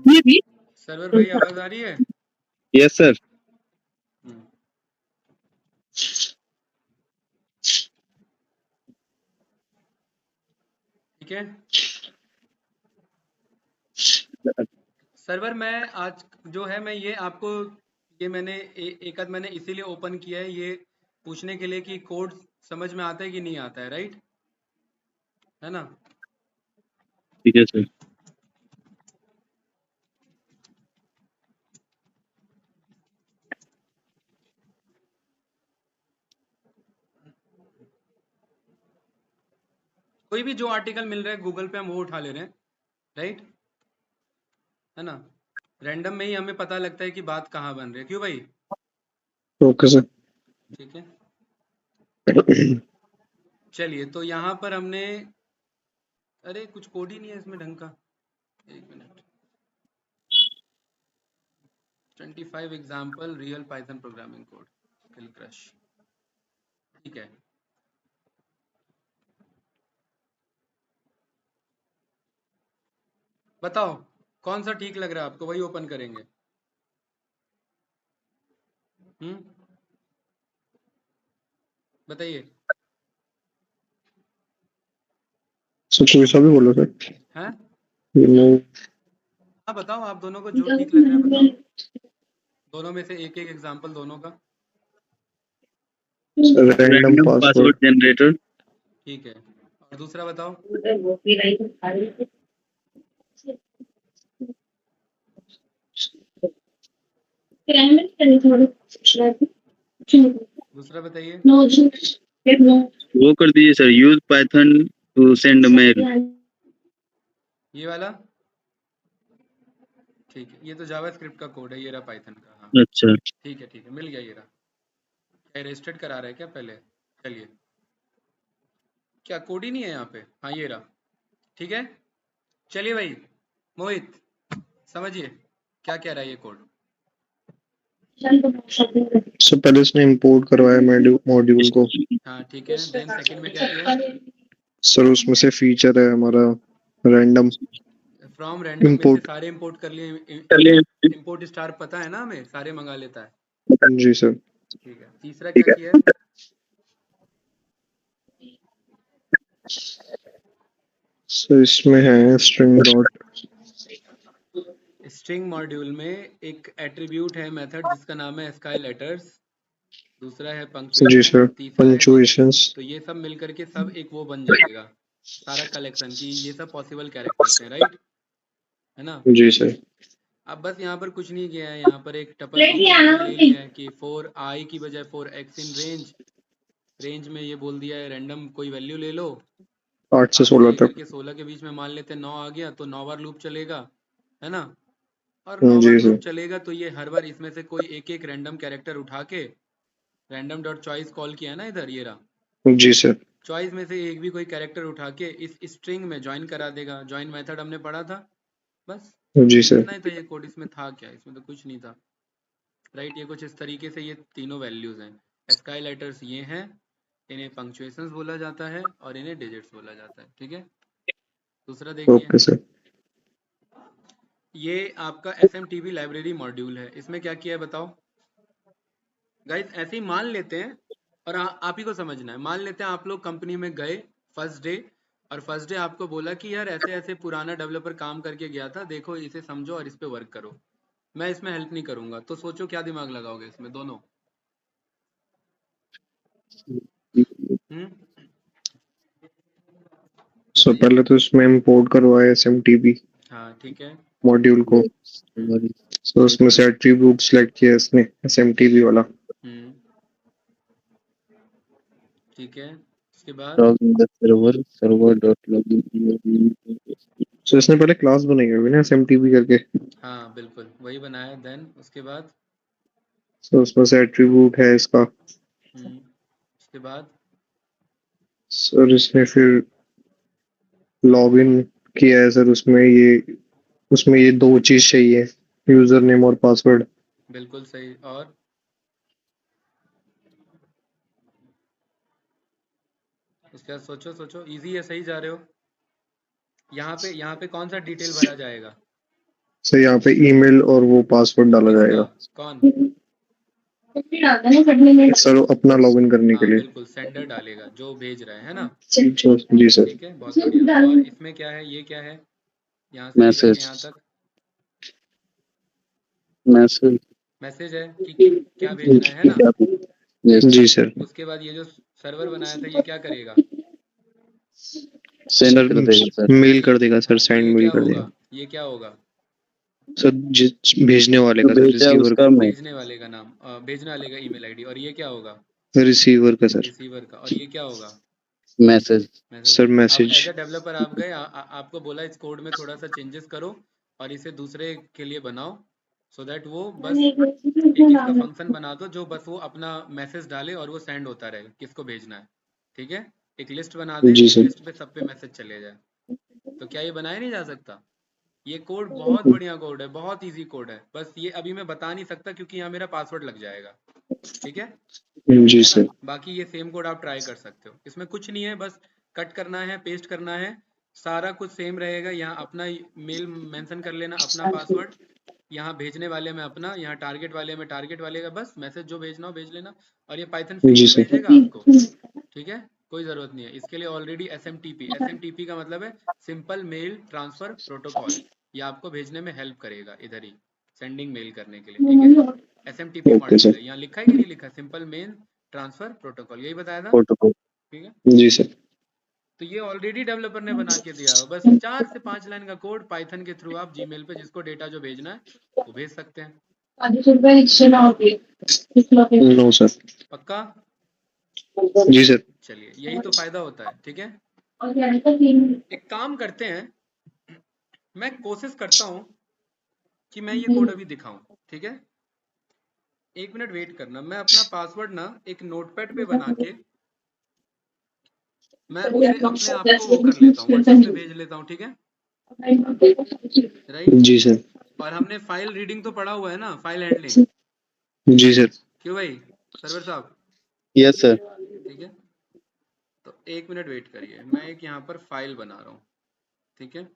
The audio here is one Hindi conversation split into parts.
ये भी सर्वर भाई आवाज आ रही है? Yes sir. हम्म, ठीक है। सर्वर मैं आज जो है मैं ये आपको ये मैंने एक आध मैंने इसीलिए ओपन किया है, ये पूछने के लिए कि कोड समझ में आता है कि नहीं आता है, राइट? है ना? ठीक है सर। कोई भी जो आर्टिकल मिल रहा है गूगल पे हम वो उठा ले रहे हैं, राइट? है ना? रैंडम में ही हमें पता लगता है कि बात कहाँ बन रही है, क्यों भाई? Okay sir. ठीक है, चलिए तो यहाँ पर हमने, अरे कुछ कोड ही नहीं है इसमें ढंग का, एक minute. 25 example real Python programming code, skill crush, ठीक है। बताओ कौन सा ठीक लग रहा है आपको, वही ओपन करेंगे। हम्म, बताइए। सर कोई सा भी बोलो सर। हैं? नो। हाँ बताओ, आप दोनों को जो ठीक लग रहा है बताओ, दोनों में से एक एक एग्जाम्पल दोनों का। Random password generator. ठीक है, और दूसरा बताओ। दूसरा बताइए। वो कर दीजिए sir, use Python to send mail. ये वाला, ठीक है, ये तो जावास्क्रिप्ट का कोड है, ये रहा पाइथन का। हाँ अच्छा। ठीक है, मिल गया ये रहा। क्या रजिस्टर्ड करा रहा है क्या पहले? चलिए, क्या कोड ही नहीं है यहाँ पे? हाँ ये रहा, ठीक है। चलिए भाई मोहित, समझिए क्या कह रहा है ये कोड। सर पहले इसने इंपोर्ट करवाया मॉड्यूल को। हाँ ठीक है, देन सेकंड में क्या किया? सर उसमें से फीचर है हमारा रैंडम फ्रॉम रैंडम में से इंपोर्ट। सारे इंपोर्ट कर लिए। चलिए। इंपोर्ट स्टार पता है ना हमें, सारे मंगा लेता है। जी सर। ठीक है, तीसरा क्या किया है? सर इसमें है स्ट्रिंग डॉट। स्ट्रिंग मॉड्यूल में एक एट्रीब्यूट है मेथड जिसका नाम है स्काई लेटर्स, दूसरा है जी पंक्चुएशन, सर। तीसरा है डिजिट। पंक्चुएशंस। तो ये सब मिलकर के सब एक वो बन जाएगा, सारा कलेक्शन की ये सब पॉसिबल कैरेक्टर्स हैं, राइट? है ना? जी सर। अब बस यहाँ पर कुछ नहीं किया है, यहाँ पर एक टपल फंक्शन ले लिया है कि फॉर आई की बजाय for x in range, range में ये बोल दिया है रैंडम कोई वैल्यू ले लो, 8 से 8 से 16 लेकर तक। के 16 के बीच में मान लेते हैं 9 आ गया तो 9 बार लूप चलेगा, है ना? और 9 बार जी लूप सर। चलेगा तो ये हर बार इसमें से कोई एक एक रैंडम कैरेक्टर उठा के, रैंडम डॉट चॉइस कॉल किया है ना इधर, ये रहा, जी सर। चॉइस में से एक भी कोई कैरेक्टर उठा के इस स्ट्रिंग में ज्वाइन करा देगा। ज्वाइन मेथड हमने पढ़ा था, बस जी सर। इतना ही था ये कोड, इसमें था क्या, इसमें तो कुछ नहीं था, राइट? ये कुछ इस तरीके से ये तीनों वैल्यूज हैं, स्काई लेटर्स ये हैं, इन्हें पंक्चुएशंस बोला जाता है और इन्हें डिजिट्स बोला जाता है, ठीक है। दूसरा देखिए, ओके सर। ये आपका SMTP लाइब्रेरी मॉड्यूल है, इसमें क्या किया है बताओ गाइस। ऐसे ही मान लेते हैं, और आप ही को समझना है, मान लेते हैं आप लोग कंपनी में गए फर्स्ट डे, और फर्स्ट डे आपको बोला कि यार ऐसे ऐसे पुराना डेवलपर काम करके गया था, देखो इसे समझो और इस पे वर्क करो, मैं इसमें हेल्प नहीं करूंगा, तो सोचो क्या दिमाग लगाओगे इसमें दोनों? हम्म, सो बताइए। पहले तो इसमें इंपोर्ट करवाया SMTP हाँ ठीक है। मॉड्यूल को। सो उसमें से एट्रीब्यूट सेलेक्ट किया इसने SMTP वाला। हम्म, ठीक है, उसके बाद? Server server dot login. So इसने पहले क्लास बनाई होगी ना SMTP करके। हाँ बिल्कुल वही बनाया, देन उसके बाद? सो उसमें से एट्रीब्यूट है इसका। उसके बाद? सर इसने फिर लॉगिन किया है सर, उसमें ये दो चीज चाहिए, यूजर नेम और पासवर्ड। बिल्कुल सही। और उसके बाद सोचो सोचो, इजी है, सही जा रहे हो। यहाँ पे कौन सा डिटेल भरा जाएगा? सर यहाँ पे ईमेल और वो पासवर्ड डाला किसका? जाएगा। कौन? सर अपना लॉगिन करने के हाँ लिए। बिल्कुल, सेंडर डालेगा जो भेज रहा है ना। जी सर। ठीक है, बहुत बढ़िया। और इसमें क्या है, ये क्या है? यहाँ से लेकर के मैसेज। यहाँ तक मैसेज। मैसेज है कि क्या भेजना है ना। यस। जी सर। उसके बाद ये जो सर्वर बनाया था, ये क्या करेगा? सेंड कर देगा सर। मेल कर देगा सर, और सेंड ये मेल क्या कर होगा? देगा। ये क्या होगा? सर भेजने वाले जो का, सर भेजा रिसीवर। उसका मैं। भेजने वाले का नाम, भेजने वाले का ईमेल आईडी। और ये क्या होगा? रिसीवर का सर। रिसीवर का। और ये क्या होगा? मैसेज। मैसेज। सर अब मैसेज। एज अ डेवलपर आप गए, आपको बोला इस कोड में थोड़ा सा चेंजेस करो और इसे दूसरे के लिए बनाओ, सो दैट वो बस एक इसका फंक्शन बना दो जो बस वो अपना मैसेज डाले और वो सेंड होता रहे किसको भेजना है। ठीक है, एक लिस्ट बना दें, जी उस सर। लिस्ट पे सब पे मैसेज चले जाए। तो क्या ये बनाया नहीं जा सकता? ये कोड बहुत बढ़िया कोड है, बहुत इजी कोड है। बस ये अभी मैं बता नहीं सकता क्योंकि यहाँ मेरा पासवर्ड लग जाएगा। ठीक जी है ना? सर। बाकी ये सेम कोड आप ट्राई कर सकते हो, इसमें कुछ नहीं है, बस कट करना है, पेस्ट करना है, सारा कुछ सेम रहेगा। यहाँ अपना मेल मेंशन कर लेना, अपना पासवर्ड, यहाँ भेजने वाले में अपना, यहाँ टारगेट वाले में टारगेट वाले का, बस मैसेज जो भेजना हो भेज लेना। और ये पाइथन फ्री जी में सर। भेजेगा आपको। ठीक है, कोई ज़रूरत नहीं है इसके लिए। ऑलरेडी एस का मतलब है सिंपल मेल ट्रांसफ़र प्रोटोकॉल। ये आपको भेजने में हेल्प करेगा, इधर ही सेंडिंग मेल करने के लिए। ठीक है, एस ओके मॉड्यूल सर। है, यहाँ लिखा है कि नहीं लिखा? सिंपल मेल ट्रांसफ़र प्रोटोकॉल, यही बताया था। प्रोटोकॉल। ठीक है, जी सर। तो ये ऑलरेडी डेवलपर ने बना के दिया हो, बस 4 से 5 लाइन का कोड पाइथन के थ्रू आप जीमेल पे जिसको डेटा जो भेजना है वो भेज सकते हैं। No sir. पक्का? जी सर। चलिए, यही तो फायदा होता है। ठीक है, एक काम करते हैं, मैं कोशिश करता हूँ कि मैं ये कोड अभी दिखाऊं। ठीक है, 1 मिनट वेट करना, मैं अपना पासवर्ड ना एक नोटपैड पे बना के मैं उसे अपने आप को वो कर लेता हूँ, व्हाट्सएप पे भेज लेता हूँ। ठीक है, राइट। जी सर। और हमने फाइल रीडिंग तो पढ़ा हुआ है ना, फाइल हैंडलिंग। जी सर। क्यों भाई, सर्वर साहब? Yes sir. ठीक है, तो 1 मिनट वेट करिए, मैं एक यहाँ पर फाइल बना रहा हूँ। ठीक है,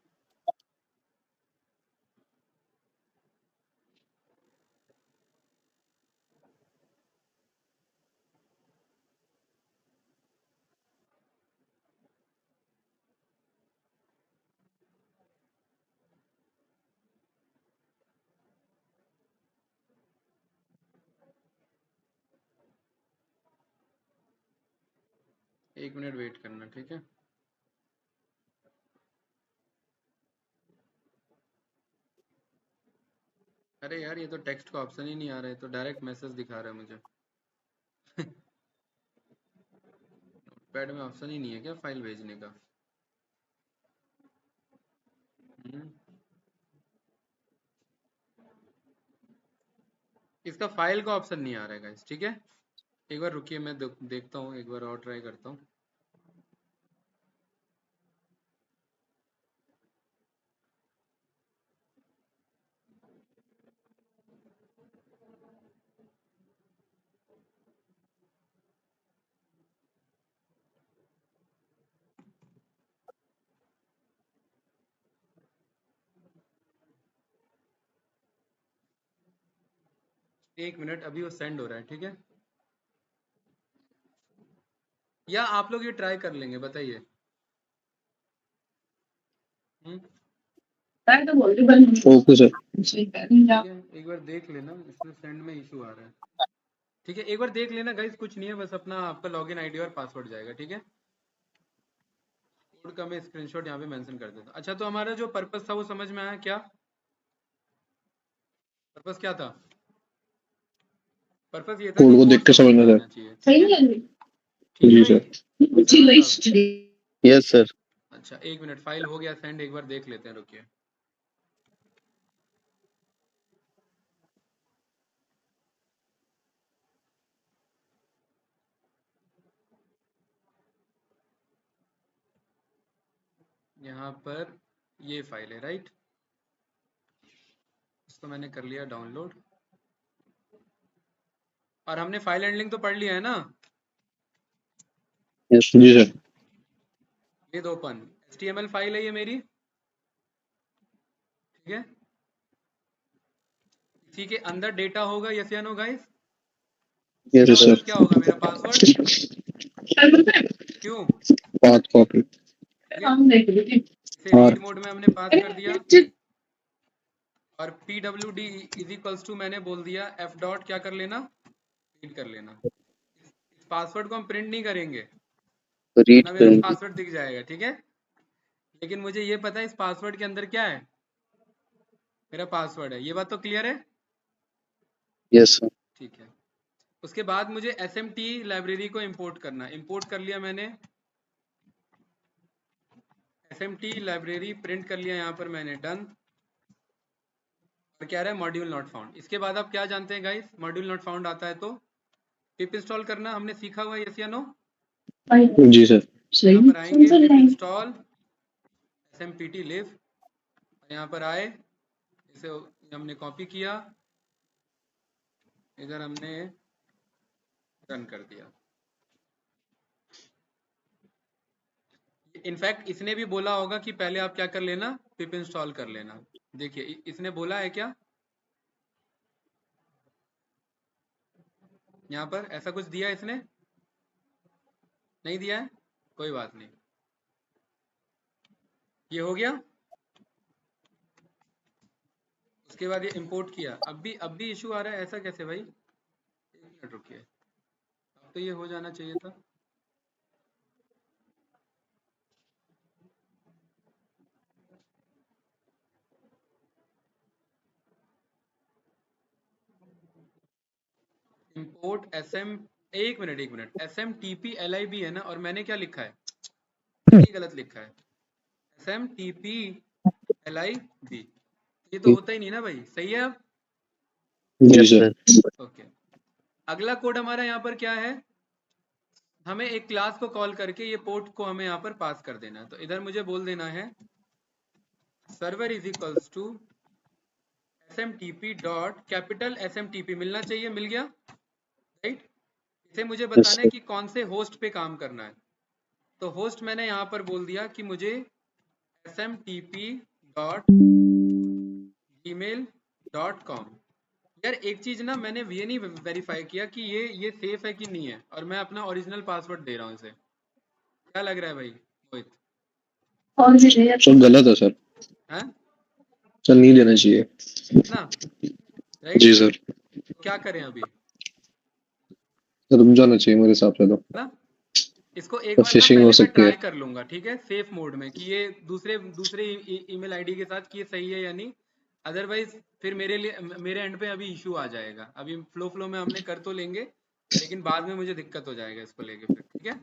एक मिनट वेट करना। ठीक है, अरे यार ये तो टेक्स्ट का ऑप्शन ही नहीं आ रहा है, तो डायरेक्ट मैसेज दिखा रहा है मुझे। पैड में ऑप्शन ही नहीं है क्या फाइल भेजने का? हम्म, इसका फाइल का ऑप्शन नहीं आ रहा है गाइस। ठीक है, एक बार रुकिए, मैं देखता हूँ, एक बार और ट्राई करता हूँ। एक मिनट, अभी वो सेंड हो रहा है। ठीक है, या आप लोग ये ट्राई कर लेंगे, बताइए। हम्म, ओके सर। ठीक है, एक बार देख लेना, इसमें सेंड में इशू आ रहा है। ठीक है, एक बार देख लेना गाइस, कुछ नहीं है, बस अपना आपका लॉगिन आईडी और पासवर्ड जाएगा। ठीक है, कोड का मैं स्क्रीनशॉट यहाँ पे मेंशन कर देता हूँ। अच्छा, तो हमारा जो पर्पस था वो समझ में आया क्या? पर्पस क्या था? पर्पस ये था कोड कि को देख कोड के समझ में समझना सर। आना चाहिए। ठीक है, ठीक है जी भाई, सर। सर्वर साहब। Yes sir. अच्छा, 1 मिनट, फाइल हो गया सेंड, एक बार देख लेते हैं, रुकिए। यहाँ पर ये फाइल है, राइट? इसको मैंने कर लिया डाउनलोड। और हमने फाइल हैंडलिंग तो पढ़ लिया है ना, Yes, sir. जी सर। ये दो ओपन HTML फाइल है ये मेरी, ठीक है। इसी के अंदर डेटा होगा, यस या नो गाइस? Yes, इसका sir. मतलब क्या होगा? मेरा पासवर्ड। क्यों? Path copy. ठीक है, इसे और रीड मोड में हमने पास कर दिया और pwd इज इक्वल्स टू मैंने बोल दिया f डॉट क्या कर लेना, रीड कर लेना। इस पासवर्ड को हम प्रिंट नहीं करेंगे, तो रीड ना मेरा करेंगे। पासवर्ड दिख जाएगा, ठीक है। लेकिन मुझे ये पता है इस पासवर्ड के अंदर क्या है, मेरा पासवर्ड है। ये बात तो क्लियर है? Yes, sir. ठीक है। उसके बाद मुझे SMT लाइब्रेरी को इंपोर्ट करना, इंपोर्ट कर लिया मैंने, SMT लाइब्रेरी प्रिंट कर लिया यहाँ पर मैंने, डन। और क्या रहा है, मॉड्यूल नॉट फाउंड। इसके बाद आप क्या जानते हैं गाइस, मॉड्यूल नॉट फाउंड आता है तो पिप इंस्टॉल करना हमने सीखा हुआ है, यस या नो? जी सर। यहाँ पर आएंगे पिप इंस्टॉल smpt live, यहाँ पर आए, इसे हमने कॉपी किया, इधर हमने रन कर दिया। इनफैक्ट इसने भी बोला होगा कि पहले आप क्या कर लेना, पिप इंस्टॉल कर लेना। देखिए इसने बोला है क्या, यहाँ पर ऐसा कुछ दिया इसने, नहीं दिया है, कोई बात नहीं। ये हो गया। उसके बाद ये इंपोर्ट किया, अब भी इशू आ रहा है, ऐसा कैसे भाई? एक मिनट रुकिए, अब तो ये हो जाना चाहिए था। इंपोर्ट SM, एक मिनट, SMTP LIB है ना, और मैंने क्या लिखा है, ये गलत लिखा है, SMTP LIB, ये तो होता ही नहीं ना भाई, सही है अब? जी Yes, सर। sir. ओके। अगला कोड हमारा यहाँ पर क्या है, हमें एक क्लास को कॉल करके ये पोर्ट को हमें यहाँ पर पास कर देना है। तो इधर मुझे बोल देना है server is equals to smtp dot capital smtp, मिलना चाहिए, मिल गया राइट। इसे मुझे Yes, बताना है sir. कि कौन से होस्ट पे काम करना है। तो होस्ट मैंने यहाँ पर बोल दिया कि मुझे smtp डॉट gmail.com। यार एक चीज ना, मैंने ये नहीं वेरीफाई किया कि ये सेफ है कि नहीं है, और मैं अपना ओरिजिनल पासवर्ड दे रहा हूँ इसे। क्या लग रहा है भाई मोहित? सर गलत है सर। हैं सर नहीं देना चाहिए। ना, राइट? जी सर। तो क्या करें अभी, सर रुक जाना चाहिए मेरे हिसाब से तो। ना इसको एक तो बार ना फिशिंग हो पहले मैं सकती है। ट्राई कर लूंगा, ठीक है, सेफ मोड में, कि ये दूसरे दूसरे ईमेल आईडी के साथ कि ये सही है या नहीं। अदरवाइज फिर मेरे लिए, मेरे एंड पे अभी इशू आ जाएगा। अभी फ्लो में हमने कर तो लेंगे, लेकिन बाद में मुझे दिक्कत हो जाएगा इसको लेके फिर, ठीक है।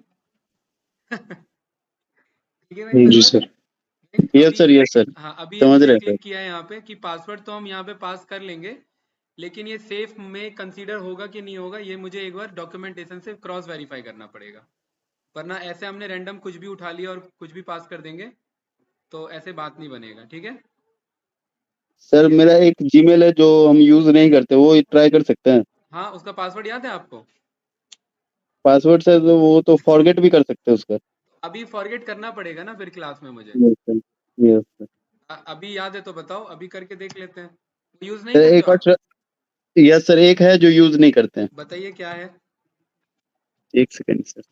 ठीक है भाई जी सर्वर, सर। राइट? Yes, अभी sir. Yes, sir. हाँ, अभी ये समझ मैंने रहे हैं, क्लिक किया है यहाँ पे कि पासवर्ड तो हम यहाँ पे पास कर लेंगे, लेकिन ये सेफ में कंसीडर होगा कि नहीं होगा, ये मुझे एक बार डॉक्यूमेंटेशन से क्रॉस वेरीफाई करना पड़ेगा। वरना ऐसे हमने रैंडम कुछ भी उठा लिया और कुछ भी पास कर देंगे, तो ऐसे बात नहीं बनेगा, ठीक है। सर ये मेरा एक जीमेल है जो हम यूज नहीं करते, वो ट्राई कर सकते हैं। हाँ, उसका पासवर्ड याद है आपको? पासवर्ड से तो वो तो फॉरगेट भी कर सकते हैं उसका। अभी फॉरगेट करना पड़ेगा ना फिर क्लास में मुझे। Yes, sir. Yes, sir. अभी याद है तो बताओ, अभी करके देख लेते हैं। यूज नहीं सर करते एक हो और आप? यस सर, एक है जो यूज नहीं करते हैं। बताइए क्या है। एक सेकंड सर।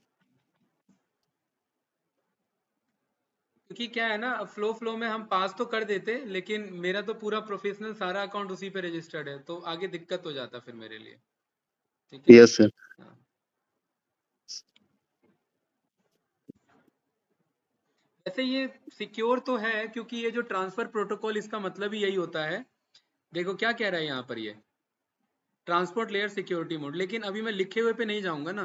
क्योंकि क्या है ना, फ्लो में हम पास तो कर देते, लेकिन मेरा तो पूरा प्रोफेशनल सारा अकाउंट उसी पे रजिस्टर्ड है, तो आगे दिक्कत हो जाता फिर मेरे लिए, ठीक है। Yes sir. हाँ। वैसे ये सिक्योर तो है, क्योंकि ये जो ट्रांसफर प्रोटोकॉल, इसका मतलब ही यही होता है। देखो क्या कह रहा है यहाँ पर, ये ट्रांसपोर्ट लेयर सिक्योरिटी मोड, लेकिन अभी मैं लिखे हुए पे नहीं जाऊंगा ना,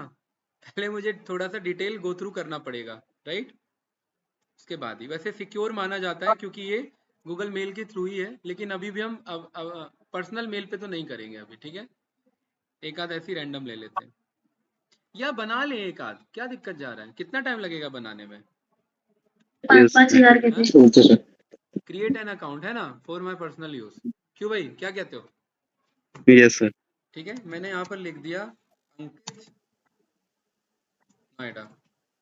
पहले मुझे थोड़ा सा डिटेल गो थ्रू करना पड़ेगा, राइट। उसके बाद ही वैसे सिक्योर माना जाता है, क्योंकि ये गूगल मेल के थ्रू ही है, लेकिन अभी भी हम पर्सनल मेल पे तो नहीं करेंगे अभी, ठीक है। एक आध ऐसी रैंडम ले लेते हैं, या बना ले एक आध, क्या दिक्कत जा रहा है, कितना टाइम लगेगा बनाने में? Yes, sir. 5,000 के पीछे। Okay sir. Create an account है ना, फॉर माई पर्सनल यूज। क्यों भाई, क्या कहते हो? Yes, sir. ठीक है, मैंने यहाँ पर लिख दिया अंकित नोएडा,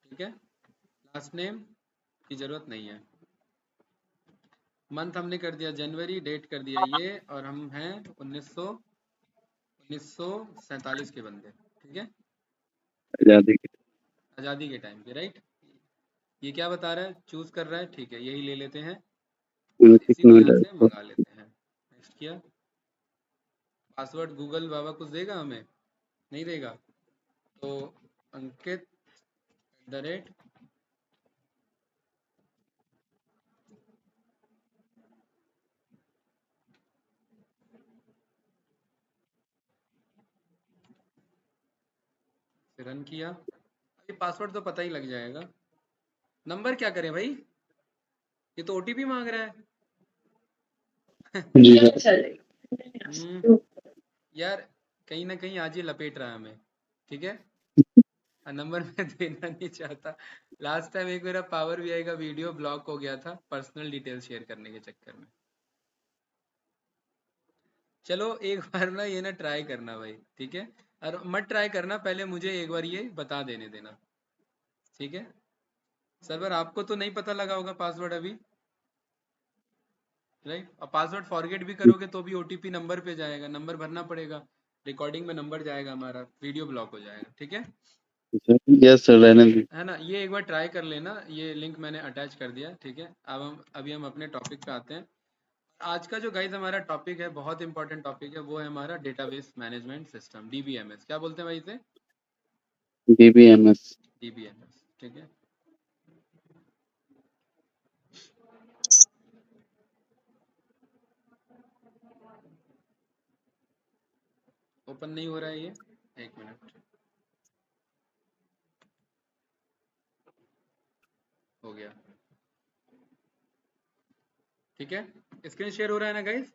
ठीक है। लास्ट नेम की जरूरत नहीं है। मंथ हमने कर दिया जनवरी, डेट कर दिया ये, और हम हैं 1947 के बंदे, ठीक है, आजादी के आज़ादी के टाइम के, राइट। ये क्या बता रहा है, चूज कर रहा है, ठीक है, यही ले लेते हैं और अंकित इसी को यहाँ नोएडा। से मंगा लेते हैं। नेक्स्ट किया। पासवर्ड गूगल बाबा कुछ देगा हमें, नहीं देगा, तो अंकित @ रन किया। अभी पासवर्ड तो पता ही लग जाएगा। नंबर क्या करें भाई, ये तो ओटीपी मांग रहा है। जी सर। यार कहीं ना कहीं आज ये लपेट रहा है हमें, ठीक है। नंबर मैं देना नहीं चाहता। लास्ट टाइम एक मेरा पावर वीआई का वीडियो ब्लॉक हो गया था पर्सनल डिटेल शेयर करने के चक्कर में। चलो एक बार ना ये ना ट्राई करना भाई, ठीक है, और मत ट्राई करना, पहले मुझे एक बार ये बता देने देना, ठीक है। सर्वर आपको तो नहीं पता लगा होगा पासवर्ड अभी, राइट। और पासवर्ड फॉरगेट भी करोगे तो भी ओटीपी नंबर पे जाएगा, नंबर भरना पड़ेगा, रिकॉर्डिंग में नंबर जाएगा, हमारा वीडियो ब्लॉक हो जाएगा, ठीक है। यस सर, रहने दीजिए। है ना, ये एक बार ट्राई कर लेना, ये लिंक मैंने अटैच कर दिया, ठीक है। अब हम अपने टॉपिक पे आते हैं। आज का जो गाइज हमारा टॉपिक है, बहुत इंपॉर्टेंट टॉपिक है, वो है हमारा डेटाबेस मैनेजमेंट सिस्टम, डीबीएमएस। क्या बोलते हैं भाई इसे? DBMS। डीबीएमएस, ठीक है। ओपन नहीं हो रहा है ये, एक मिनट, हो गया, ठीक है। स्क्रीन शेयर हो रहा है ना गाइज?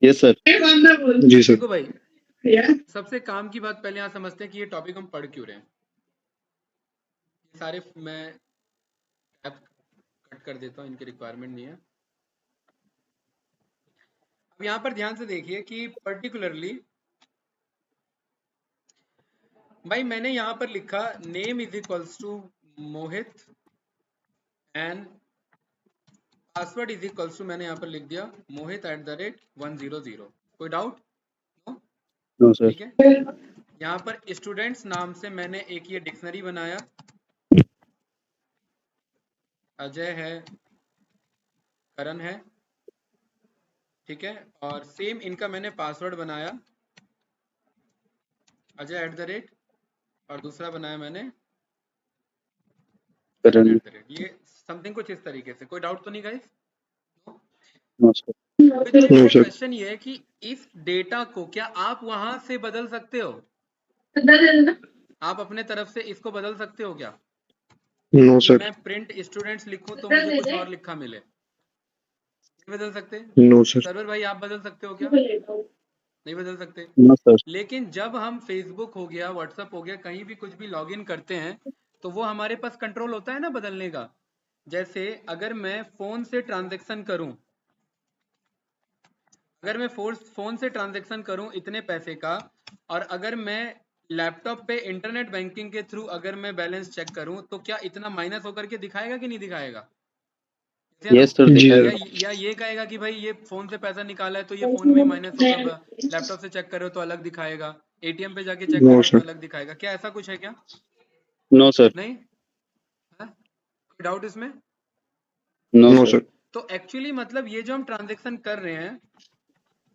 Yes sir. जी सर। देखो भाई, सबसे काम की बात पहले यहाँ समझते हैं कि ये टॉपिक हम पढ़ क्यों रहे हैं। ये सारे मैं टैब कट कर देता हूँ, इनकी रिक्वायरमेंट नहीं है। अब यहाँ पर ध्यान से देखिए कि पर्टिकुलरली भाई मैंने यहाँ पर लिखा name is equals to Mohit and password is equals to, मैंने यहाँ पर लिख दिया मोहित @100। कोई डाउट? No sir. ठीक है। यहाँ पर स्टूडेंट्स नाम से मैंने एक ये डिक्शनरी बनाया, अजय है, करण है, ठीक है। और सेम इनका मैंने पासवर्ड बनाया अजय @ और दूसरा बनाया मैंने करण @ ये समथिंग कुछ इस तरीके से। कोई डाउट तो नहीं गाइस? No sir. तो नो मेरा सर। क्वेश्चन ये है कि इस डेटा को क्या आप वहां से बदल सकते हो? आप अपने तरफ से इसको बदल सकते हो क्या? नो कि सर। मैं प्रिंट स्टूडेंट्स लिखूं तो मुझे कुछ और लिखा मिले, नहीं बदल सकते? No sir. सर्वर भाई आप बदल सकते हो क्या? नहीं बदल सकते। No sir. लेकिन जब हम फेसबुक हो गया, व्हाट्सएप हो गया, कहीं भी कुछ भी लॉगिन करते हैं तो वो हमारे पास कंट्रोल होता है ना बदलने का। जैसे अगर मैं फोन से ट्रांजैक्शन करूं, अगर मैं फोन से ट्रांजैक्शन करूं इतने पैसे का, और अगर मैं लैपटॉप पे इंटरनेट बैंकिंग के थ्रू अगर मैं बैलेंस चेक करूं, तो क्या इतना माइनस होकर के दिखाएगा कि नहीं दिखाएगा? यस सर, जी दिखाएगा। या ये कहेगा कि भाई ये फोन से पैसा निकाला है तो ये फोन में माइनस होगा, लैपटॉप से चेक करो तो अलग दिखाएगा, एटीएम पे जाके चेक नो करो तो सर। अलग दिखाएगा। क्या ऐसा कुछ है क्या? No sir. नहीं है? कोई डाउट इसमें? No no sir. सर। तो एक्चुअली मतलब ये जो हम ट्रांजैक्शन कर रहे हैं,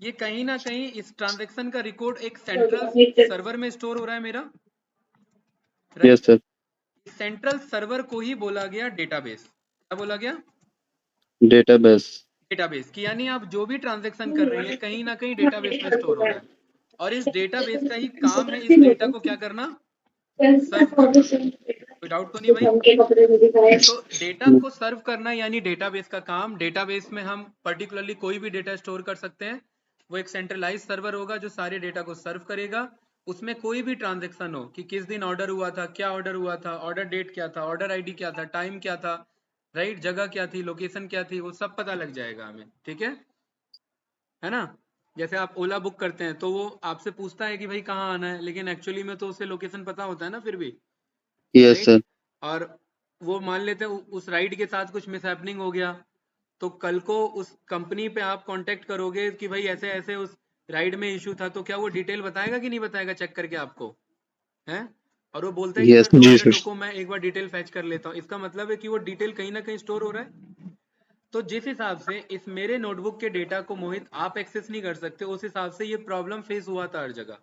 ये कहीं ना कहीं इस ट्रांजैक्शन का रिकॉर्ड एक सेंट्रल सर्वर में स्टोर हो रहा है मेरा, yes right. Sir. Central server को ही बोला गया डेटाबेस। क्या बोला गया? डेटाबेस। डेटाबेस की यानी आप जो भी ट्रांजैक्शन कर रही हैं कहीं ना कहीं डेटाबेस में स्टोर हो रहा है, और इस डेटाबेस का ही काम है इस डेटा को क्या करना, सर्व करना। कोई डाउट तो नहीं भाई? तो डेटा को सर्व करना यानी डेटाबेस का काम। डेटाबेस में हम पर्टिकुलरली कोई भी डेटा स्टोर कर सकते हैं। वो एक सेंट्रलाइज सर्वर होगा जो सारे डेटा को सर्व करेगा। उसमें कोई भी ट्रांजैक्शन हो कि किस दिन ऑर्डर हुआ था, क्या ऑर्डर हुआ था, ऑर्डर डेट क्या था, ऑर्डर आईडी क्या था, टाइम क्या था, राइट, जगह क्या थी, लोकेशन क्या थी, वो सब पता लग जाएगा हमें, ठीक है ना। जैसे आप ओला बुक करते हैं तो वो आपसे पूछता है कि भाई कहाँ आना है, लेकिन एक्चुअली में तो उसे लोकेशन पता होता है ना फिर भी, यस राइट। सर। और वो मान लेते हैं उस राइड के साथ कुछ मिसहैपनिंग हो गया, तो कल को उस कंपनी पे आप कांटेक्ट करोगे कि भाई ऐसे ऐसे उस राइड में इशू था, तो क्या वो डिटेल बताएगा कि नहीं बताएगा चेक करके आपको, हैं? और वो बोलता है कि यस सर 2 जी मिनट सर। रुको, मैं एक बार डिटेल फैच कर लेता हूँ। इसका मतलब है कि वो डिटेल कहीं ना कहीं स्टोर हो रहा है। तो जिस हिसाब से इस मेरे नोटबुक के डेटा को मोहित आप एक्सेस नहीं कर सकते, उस हिसाब से ये प्रॉब्लम फेस हुआ था हर जगह।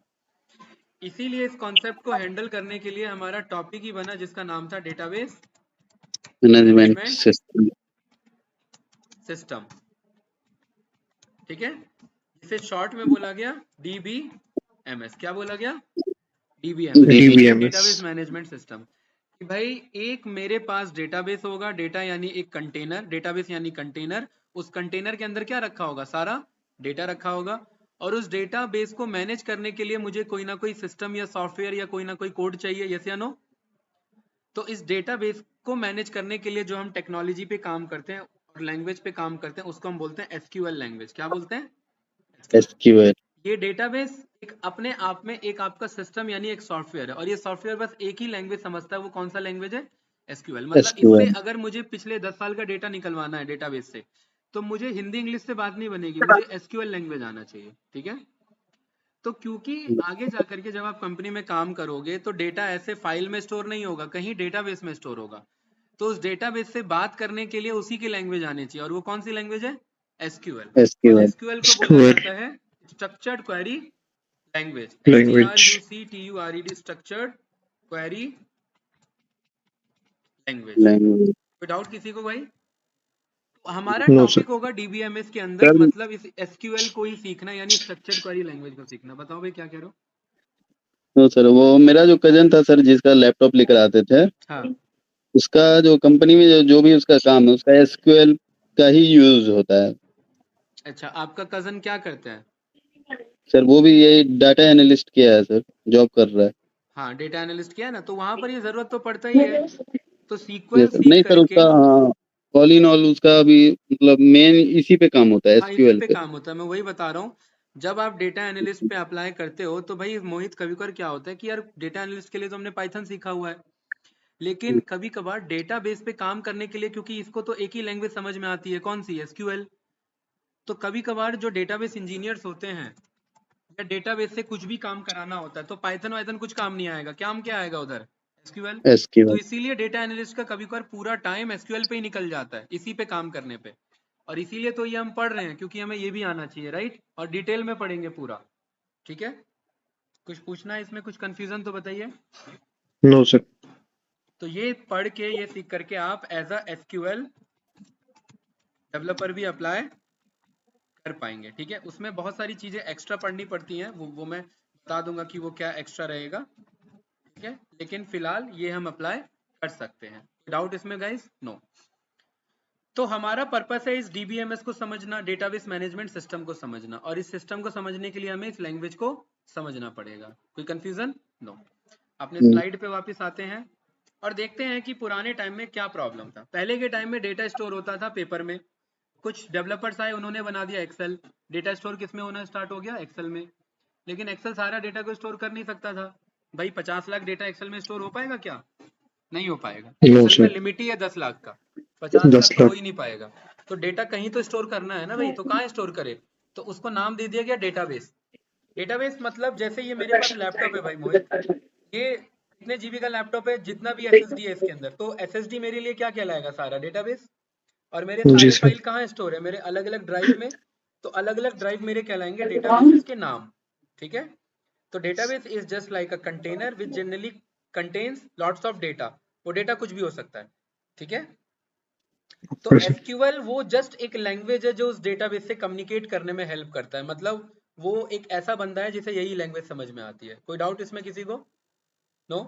इसीलिए इस कॉन्सेप्ट को हैंडल करने के लिए हमारा टॉपिक ही बना जिसका नाम था database management management system. System, ठीक है, जिसे शॉर्ट में बोला गया DBMS। क्या बोला गया? DBMS, dB. यानी DBMS। Database management system. कि भाई एक मेरे पास डेटाबेस होगा, डेटा यानी एक कंटेनर, डेटाबेस यानी कंटेनर, उस कंटेनर के अंदर क्या रखा होगा? सारा डेटा रखा होगा। और उस डेटाबेस को मैनेज करने के लिए मुझे कोई ना कोई सिस्टम या सॉफ्टवेयर या कोई ना कोई कोड चाहिए, यस या नो? तो इस डेटाबेस को मैनेज करने के लिए जो हम टेक्नोलॉजी पे काम करते हैं और लैंग्वेज पे काम करते हैं, उसको हम बोलते हैं SQL लैंग्वेज। क्या बोलते हैं? SQL। एसक्यूएल। ये डेटाबेस एक अपने आप में एक आपका सिस्टम यानी एक सॉफ्टवेयर है, और ये सॉफ्टवेयर बस एक ही लैंग्वेज समझता है। वो कौन सा लैंग्वेज है? SQL। मतलब इससे एसक्यूएल। अगर मुझे पिछले 10 साल का डेटा निकलवाना है डेटाबेस से, तो मुझे हिंदी इंग्लिश से बात नहीं बनेगी, मुझे SQL लैंग्वेज आना चाहिए, ठीक है। तो क्योंकि आगे जाकर के जब आप कंपनी में काम करोगे तो डेटा ऐसे फाइल में स्टोर नहीं होगा, कहीं डेटाबेस में स्टोर होगा। तो उस डेटाबेस से बात करने के लिए उसी की लैंग्वेज आनी चाहिए, और वो कौन सी लैंग्वेज है? SQL। और एसक्यूएल। SQL को बोला स्टोर जाता है structured query language, language. STRUCTURED, structured query language. Language. कोई डाउट किसी को भाई? तो हमारा नो सर। टॉपिक होगा DBMS के अंदर, सर मतलब इस SQL को ही सीखना, यानी स्ट्रक्चर्ड क्वेरी लैंग्वेज को सीखना। बताओ भाई क्या कह रहे हो? तो सर वो मेरा जो कजन था सर जिसका लैपटॉप लेकर आते थे, हाँ, उसका जो कंपनी में जो भी उसका काम है उसका एसक्यूएल का ही यूज होता है। अच्छा, आपका कजन क्या करता है? सर वो भी यही डाटा एनालिस्ट किया है सर, जॉब कर रहा है। हाँ, डेटा एनालिस्ट किया है ना, तो वहां पर ये जरूरत तो पड़ता ही है। तो ये सीक्वल सर सीख नहीं सर करके, उसका, हाँ, ऑल इन ऑल उसका भी मतलब मेन इसी पे काम होता है हाँ इसी एसक्यूएल पे पे। काम होता है, मैं वही बता रहा हूँ। जब आप डेटा एनालिस्ट पे अप्लाई करते हो तो भाई मोहित, कभी कभार क्या होता है कि यार डेटा एनालिस्ट के लिए तो हमने पाइथन सीखा हुआ है, लेकिन कभी कभार डेटा बेस पे काम करने के लिए, क्योंकि इसको तो एक ही लैंग्वेज समझ में आती है, कौन सी? SQL। तो कभी कभार जो डेटाबेस इंजीनियर्स होते हैं या डेटाबेस से कुछ भी काम कराना होता है, तो पाइथन वाइथन कुछ काम नहीं आएगा, क्या आएगा उधर? SQL। तो एसक्यूएल। इसीलिए डेटा एनालिस्ट का कभी कभार पूरा टाइम SQL पे ही निकल जाता है, इसी पे काम करने पे। और इसीलिए तो ये हम पढ़ रहे हैं, क्योंकि हमें ये भी आना चाहिए, राइट। और डिटेल में पढ़ेंगे पूरा, ठीक है। कुछ पूछना है इसमें, कुछ कंफ्यूजन तो बताइए। No sir. तो ये पढ़ के, ये सीख करके आप एज अ SQL डेवलपर भी अप्लाई कर पाएंगे, ठीक है। उसमें बहुत सारी चीजें एक्स्ट्रा पढ़नी पड़ती हैं, वो मैं बता दूंगा कि वो क्या एक्स्ट्रा रहेगा, ठीक है। लेकिन फिलहाल ये हम अप्लाई कर सकते हैं। डाउट इसमें गाइस? नो। तो हमारा पर्पस है इस DBMS को समझना, डेटाबेस मैनेजमेंट सिस्टम को समझना, और इस सिस्टम को समझने के लिए हमें इस लैंग्वेज को समझना पड़ेगा। कोई कंफ्यूजन? नो। अपने स्लाइड पे वापस आते हैं और देखते हैं कि पुराने टाइम में क्या प्रॉब्लम था। पहले के टाइम में डेटा स्टोर होता था पेपर में, कुछ डेवलपर्स आए, उन्होंने बना दिया एक्सेल। डेटा स्टोर किस में होना स्टार्ट हो गया? एक्सेल में। लेकिन एक्सेल सारा डेटा को स्टोर कर नहीं सकता था। भाई 50 लाख डेटा एक्सेल में स्टोर हो पाएगा क्या? नहीं हो पाएगा। नो एक्सेल में सर। लिमिट ही है 10 लाख का, 50 10 तक तो हो लाख। ही नहीं पाएगा। तो डेटा कहीं तो स्टोर करना है ना भाई, तो कहाँ स्टोर करे? तो उसको नाम दे दिया गया डेटाबेस। डेटाबेस मतलब जैसे ये मेरे पास लैपटॉप है भाई मोहित, ये कितने जीबी का लैपटॉप है, जितना भी SSD है इसके अंदर, तो SSD मेरे लिए क्या कहलाएगा? सारा डेटाबेस। और मेरे जी सारे सर। फाइल कहाँ स्टोर है? मेरे अलग अलग ड्राइव में। तो अलग अलग ड्राइव मेरे कहलाएंगे डेटाबेसेस के नाम, ठीक है। तो database is just like a container which generally contains lots of data. वो डेटा कुछ भी हो सकता है, ठीक है। तो ऊपर से। SQL वो जस्ट एक लैंग्वेज है जो उस डेटाबेस से कम्युनिकेट करने में हेल्प करता है, मतलब वो एक ऐसा बंदा है जिसे यही लैंग्वेज समझ में आती है। कोई डाउट इसमें किसी को? नो।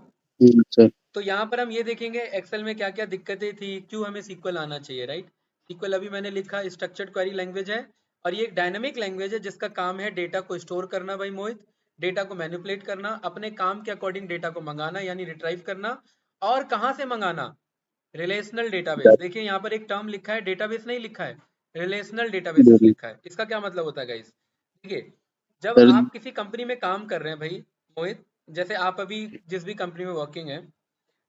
सर। तो यहाँ पर हम ये देखेंगे एक्सेल में क्या क्या दिक्कतें थी, क्यों हमें SQL आना चाहिए, राइट। SQL अभी मैंने लिखा स्ट्रक्चर्ड क्वेरी लैंग्वेज है, और ये एक डायनामिक लैंग्वेज है जिसका काम है डेटा को स्टोर करना भाई मोहित, डेटा को मैनिपुलेट करना, अपने काम के अकॉर्डिंग डेटा को मंगाना यानी रिट्राइव करना। और कहाँ से मंगाना? Relational database. देखिए यहाँ पर एक टर्म लिखा है, डेटाबेस नहीं लिखा है, रिलेशनल डेटाबेसेस लिखा है। इसका क्या मतलब होता है गाइस? ठीक है। जब सर आप किसी कंपनी में काम कर रहे हैं भाई मोहित, जैसे आप अभी जिस भी कंपनी में वर्किंग है,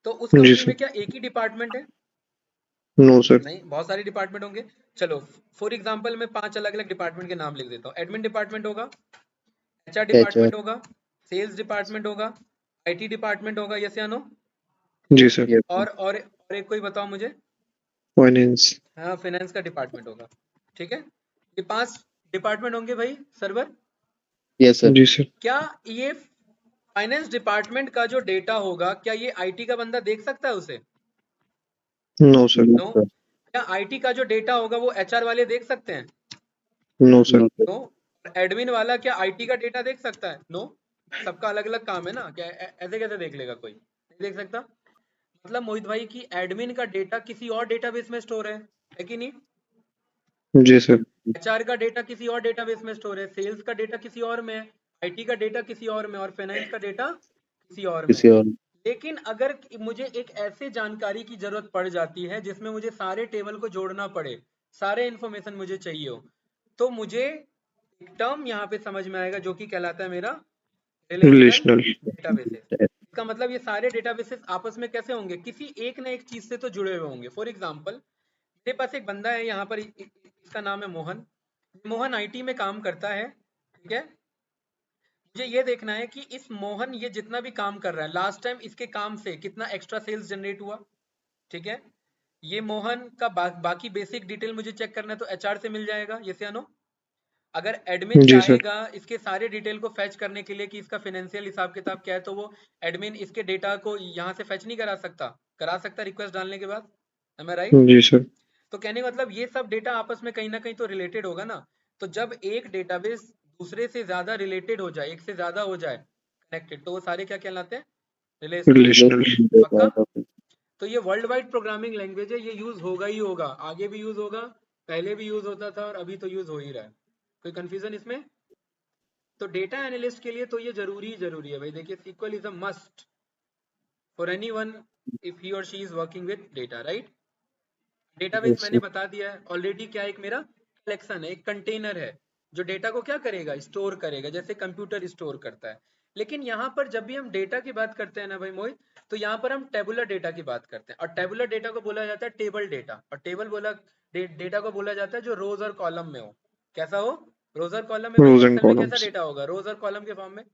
तो उस जी कंपनी सर। में क्या एक ही डिपार्टमेंट है? No sir. नहीं, बहुत सारे डिपार्टमेंट होंगे। चलो फॉर एग्जांपल मैं 5 अलग-अलग डिपार्टमेंट के नाम लिख देता हूँ। एडमिन डिपार्टमेंट होगा, एचआर एचआर। डिपार्टमेंट होगा, सेल्स डिपार्टमेंट होगा, आईटी डिपार्टमेंट होगा, यस या नो? ठीक जी है। सर। Yes sir. और एक कोई बताओ मुझे। फाइनेंस। हाँ, फाइनेंस का डिपार्टमेंट होगा। ठीक है। ये 5 डिपार्टमेंट होंगे भाई सर्वर। Yes sir. जी सर। क्या ये फाइनेंस डिपार्टमेंट का जो डेटा होगा, क्या ये आईटी का बंदा देख सकता है उसे? No sir. No no. Sir. क्या आईटी का जो डेटा होगा वो एचआर वाले देख सकते हैं? No sir. No sir. No. Admin वाला क्या आईटी का डेटा देख सकता है? नो। सबका अलग अलग काम है ना, क्या ऐसे कैसे देख लेगा कोई? नहीं देख सकता। मतलब मोहित भाई की एडमिन का डेटा किसी और डेटाबेस में स्टोर है कि नहीं? जी सर। एचआर का डेटा किसी और डेटाबेस में स्टोर है, सेल्स का डेटा किसी और में है, आईटी का डेटा किसी और में, और फाइनेंस का डेटा किसी और में किसी है। और। लेकिन अगर मुझे एक ऐसे जानकारी की जरूरत पड़ जाती है जिसमें मुझे सारे टेबल को जोड़ना पड़े, सारे इंफॉर्मेशन मुझे चाहिए हो, तो मुझे एक टर्म यहाँ पे समझ में आएगा जो कि कहलाता है मेरा रिलेशनल रिलेशनल। डेटाबेसेस। इसका मतलब ये सारे डेटाबेसेस आपस में कैसे होंगे? किसी एक ना एक चीज से तो जुड़े हुए होंगे। फॉर एग्जांपल मेरे पास एक बंदा है यहाँ पर, इसका नाम है मोहन। मोहन आईटी में काम करता है। ठीक है। मुझे ये देखना है कि इस मोहन ये जितना भी काम कर रहा है, लास्ट टाइम इसके काम से कितना एक्स्ट्रा सेल्स जनरेट हुआ। ठीक है। ये मोहन का बाकी बेसिक डिटेल मुझे चेक करना है, तो एचआर से मिल जाएगा, यस या नो? अगर एडमिन जी सर। चाहेगा इसके सारे डिटेल को फैच करने के लिए कि इसका फाइनेंशियल हिसाब किताब क्या है, तो वो एडमिन इसके डेटा को यहाँ से फैच नहीं करा सकता? करा सकता रिक्वेस्ट डालने के बाद। एम आई राइट? जी सर। तो कहने का मतलब ये सब डेटा आपस में कहीं ना कहीं तो रिलेटेड होगा ना। तो जब एक डेटाबेस दूसरे से ज्यादा रिलेटेड हो जाए, एक से ज्यादा हो जाए कनेक्टेड, तो वो सारे क्या कहलाते हैं? रिलेशनल। रिलेशनल। पक्का? तो ये वर्ल्ड वाइड प्रोग्रामिंग लैंग्वेज है, ये यूज होगा ही होगा, आगे भी यूज होगा, पहले भी यूज होता था और अभी तो यूज हो ही रहा है। कोई कंफ्यूजन इसमें? तो डेटा एनालिस्ट के लिए तो ये जरूरी है भाई। देखिए SQL is a must for anyone if he और she is working with data, right? Database yes मैंने सर। बता दिया है ऑलरेडी, क्या एक मेरा कलेक्शन है, एक कंटेनर है जो डेटा को क्या करेगा? स्टोर करेगा, जैसे कंप्यूटर स्टोर करता है। लेकिन यहाँ पर जब भी हम डेटा की बात करते हैं ना भाई मोहित, तो यहाँ पर हम टेबुलर डेटा की बात करते हैं, और टेबुलर डेटा को बोला जाता है टेबल डेटा, और डेटा को बोला जाता है जो रोज और कॉलम में हो। कैसा हो? रोज और कॉलम में। भाई रोज एंड एक्सेल में कैसा कॉलम्स। डेटा होगा? रोज और कॉलम के फॉर्म में।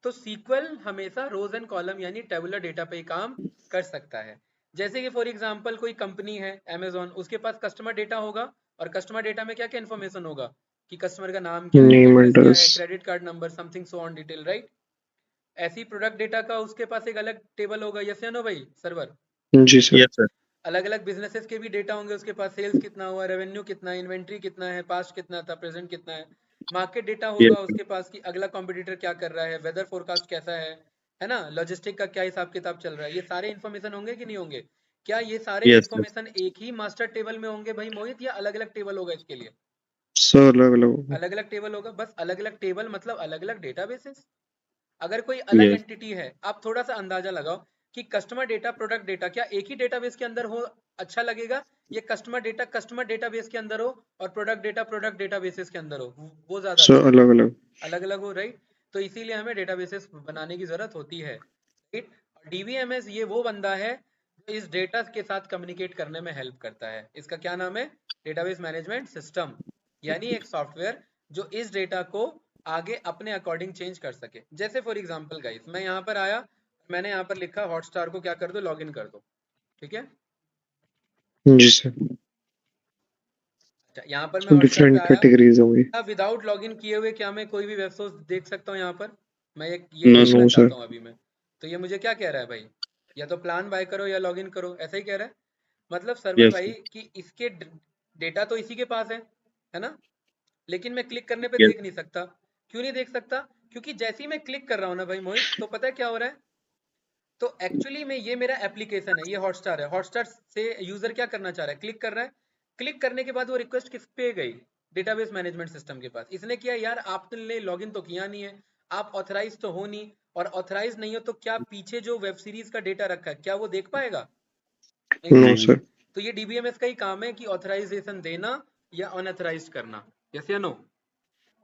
तो सीक्वल हमेशा रोज एंड कॉलम यानी टेबुलर डेटा पे ही काम कर सकता है। जैसे कि फॉर एग्जांपल कोई कंपनी है अमेजोन, उसके पास कस्टमर डेटा होगा, और कस्टमर डेटा में क्या क्या इन्फॉर्मेशन होगा कि कस्टमर का नाम क्या है, नेम एड्रेस क्या एड्रेस। है, credit card number, something so on detail, right? ऐसी प्रोडक्ट डेटा का उसके पास एक अलग टेबल होगा, यस या नो भाई सर्वर? जी सर। Yes sir. अलग अलग बिजनेसेस के भी डेटा होंगे उसके पास, सेल्स कितना हुआ, रेवेन्यू कितना है, इन्वेंट्री कितना है, पास्ट कितना था, प्रेजेंट कितना है। मार्केट डेटा यस होगा उसके पास कि अगला कॉम्पिटिटर क्या कर रहा है, वेदर फोरकास्ट कैसा है ना, लॉजिस्टिक का क्या हिसाब किताब चल रहा है। ये सारे इन्फॉर्मेशन होंगे कि नहीं होंगे? क्या ये सारे यस सर। इन्फॉर्मेशन एक ही मास्टर टेबल में होंगे भाई मोहित, या अलग अलग टेबल होगा इसके लिए? सर अलग अलग होगा। अलग अलग टेबल होगा, बस अलग अलग टेबल मतलब अलग अलग डेटाबेसेस। अगर कोई अलग यस। एंटिटी है, आप थोड़ा सा अंदाजा लगाओ कि कस्टमर डेटा, प्रोडक्ट डेटा क्या एक ही डेटाबेस के अंदर हो अच्छा लगेगा, ये कस्टमर डेटाबेस के अंदर हो और प्रोडक्ट डेटाबेसेस के अंदर हो, वो ज्यादा सर अच्छा अलग लगेगा? अलग। अलग अलग हो, राइट? तो इसीलिए हमें डेटाबेसेस बनाने की जरूरत होती है, राइट? डीबीएमएस ये वो बंदा है जो इस डेटा के साथ कम्युनिकेट करने में हेल्प करता है। इसका क्या नाम है? डेटाबेस मैनेजमेंट सिस्टम, यानी एक सॉफ्टवेयर जो इस डेटा को आगे अपने अकॉर्डिंग चेंज कर सके। जैसे फॉर एग्जांपल गाइस, मैं यहाँ पर आया, मैंने यहाँ पर लिखा हॉटस्टार को क्या कर दो, लॉगिन कर दो। ठीक है। जी सर। अच्छा, यहाँ पर मैं तो हॉटस्टार पे डिफरेंट आया, कैटेगरीज होंगी। क्या विदाउट लॉगिन किए हुए क्या मैं कोई भी वेब सोर्स देख सकता हूँ यहाँ पर? मैं ये नो देखना नो सर। सर। चाहता हूँ अभी मैं। तो ये मुझे क्या कह रहा है भाई? या तो प्लान बाय करो या लॉगिन करो, ऐसा ही कह रहा है। मतलब सर्वर यस भाई सर। कि इसके डेटा तो इसी के पास है ना? लेकिन मैं क्लिक करने पे यस। देख नहीं सकता। क्यों नहीं देख सकता? क्योंकि जैसे ही मैं क्लिक कर रहा हूँ ना भाई मोहित, तो पता है क्या हो रहा है? तो एक्चुअली में ये मेरा एप्लीकेशन है, ये हॉटस्टार है। हॉटस्टार से यूजर क्या करना चाह रहा है? क्लिक कर रहा है। क्लिक करने के बाद वो रिक्वेस्ट किस पे गई? डेटाबेस मैनेजमेंट सिस्टम के पास। इसने किया यार आपने लॉगिन तो किया नहीं है, आप ऑथराइज तो हो नहीं, और ऑथराइज नहीं हो तो क्या पीछे जो वेब सीरीज का डेटा रखा है क्या वो देख पाएगा? नहीं नो देखेगा। नहीं। सर। तो ये डीबीएमएस का ही काम है कि ऑथराइजेशन देना या अनऑथराइज करना, यस या नो?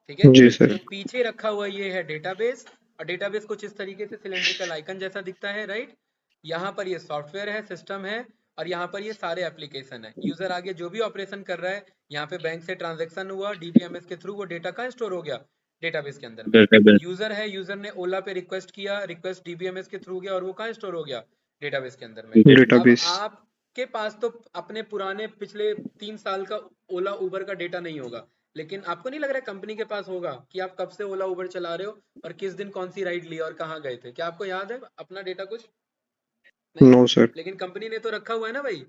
ठीक है। जी सर। तो पीछे रखा हुआ ये है डेटाबेस, और डेटाबेस कुछ इस तरीके से सिलेंड्रिकल आइकन जैसा दिखता है, राइट। यहाँ पर ये सॉफ्टवेयर है, सिस्टम है, और यहाँ पर ये सारे एप्लीकेशन है। यूजर आगे जो भी ऑपरेशन कर रहा है, यहाँ पे बैंक से ट्रांजैक्शन हुआ डीबीएमएस के थ्रू, वो डेटा कहाँ स्टोर हो गया, डेटाबेस के अंदर में। डेटाबेस। यूजर है, यूजर ने ओला पे रिक्वेस्ट किया, रिक्वेस्ट डीबीएमएस के थ्रू गया, और वो कहाँ स्टोर हो गया, डेटाबेस के अंदर में। अब डेटाबेस। आपके पास तो अपने पुराने पिछले 3 साल का ओला उबर का डेटा नहीं होगा, लेकिन आपको नहीं लग रहा है कंपनी के पास होगा कि आप कब से ओला उबर चला रहे हो और किस दिन कौन सी राइड ली और कहाँ गए थे? क्या आपको याद है अपना डेटा कुछ? नहीं। No sir. लेकिन कंपनी ने तो रखा हुआ है ना भाई,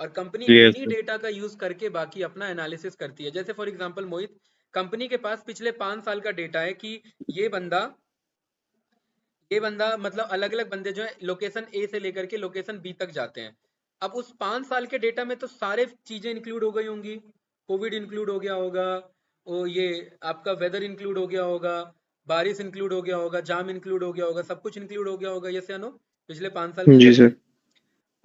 और कंपनी यस उन्हीं सर। डेटा का यूज करके बाकी अपना एनालिसिस करती है। जैसे फॉर एग्जांपल मोहित, कंपनी के पास पिछले 5 साल का डेटा है कि ये बंदा मतलब अलग अलग बंदे जो है लोकेशन ए से लेकर के लोकेशन बी तक जाते हैं। अब उस 5 साल के डेटा में तो सारे चीजें इंक्लूड हो गई होंगी, कोविड इंक्लूड हो गया होगा, वो ये आपका वेदर इंक्लूड हो गया होगा, बारिश इंक्लूड हो गया होगा, जाम इंक्लूड हो गया होगा, सब कुछ इंक्लूड हो गया होगा, यस या नो? पिछले 5 साल के जी अंदर में सर।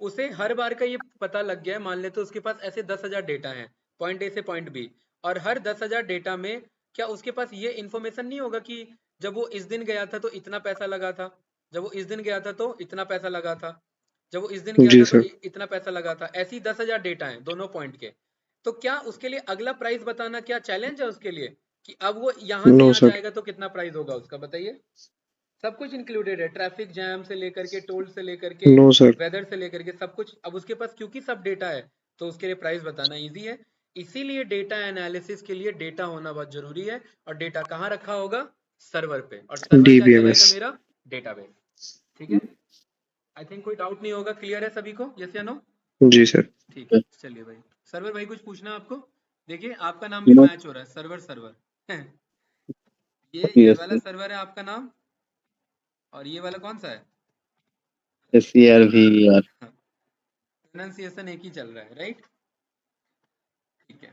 उसे हर बार का ये पता लग गया है। मान लेते उसके पास ऐसे 10,000 डेटा है, पॉइंट ए से पॉइंट बी, और हर 10,000 डेटा में क्या उसके पास ये इन्फॉर्मेशन नहीं होगा कि जब वो इस दिन गया था तो इतना पैसा लगा था, जब वो इस दिन गया था तो इतना पैसा लगा था, जब वो इस दिन गया जी था तो सर। इतना पैसा लगा था। ऐसी 10,000 डेटा है दोनों पॉइंट के। तो क्या उसके लिए अगला प्राइस बताना क्या चैलेंज है उसके लिए कि अब वो यहाँ से नो यहाँ सर। जाएगा तो कितना प्राइस होगा उसका, बताइए? सब कुछ इंक्लूडेड है, ट्रैफिक जैम से लेकर के टोल से लेकर के नो सर। वेदर से लेकर के सब कुछ। अब उसके पास क्योंकि सब डेटा है तो उसके लिए प्राइस बताना इजी है। इसीलिए डेटा एनालिसिस के लिए डेटा होना बहुत जरूरी है। और डेटा कहाँ रखा होगा? सर्वर पे। और सर्वर क्या डीबीएमएस। कहलाएगा? मेरा डेटाबेस। ठीक है। आई थिंक कोई डाउट नहीं होगा, क्लियर है सभी को, यस या नो? जी सर। ठीक है, चलिए भाई। सर्वर भाई कुछ पूछना है आपको? देखिए आपका नाम भी मैच हो रहा है, सर्वर सर्वर ये यस वाला सर। सर्वर है आपका नाम, और ये वाला कौन सा है? SCRVER। प्रोनाउंसिएशन एक ही चल रहा है, राइट? ठीक है।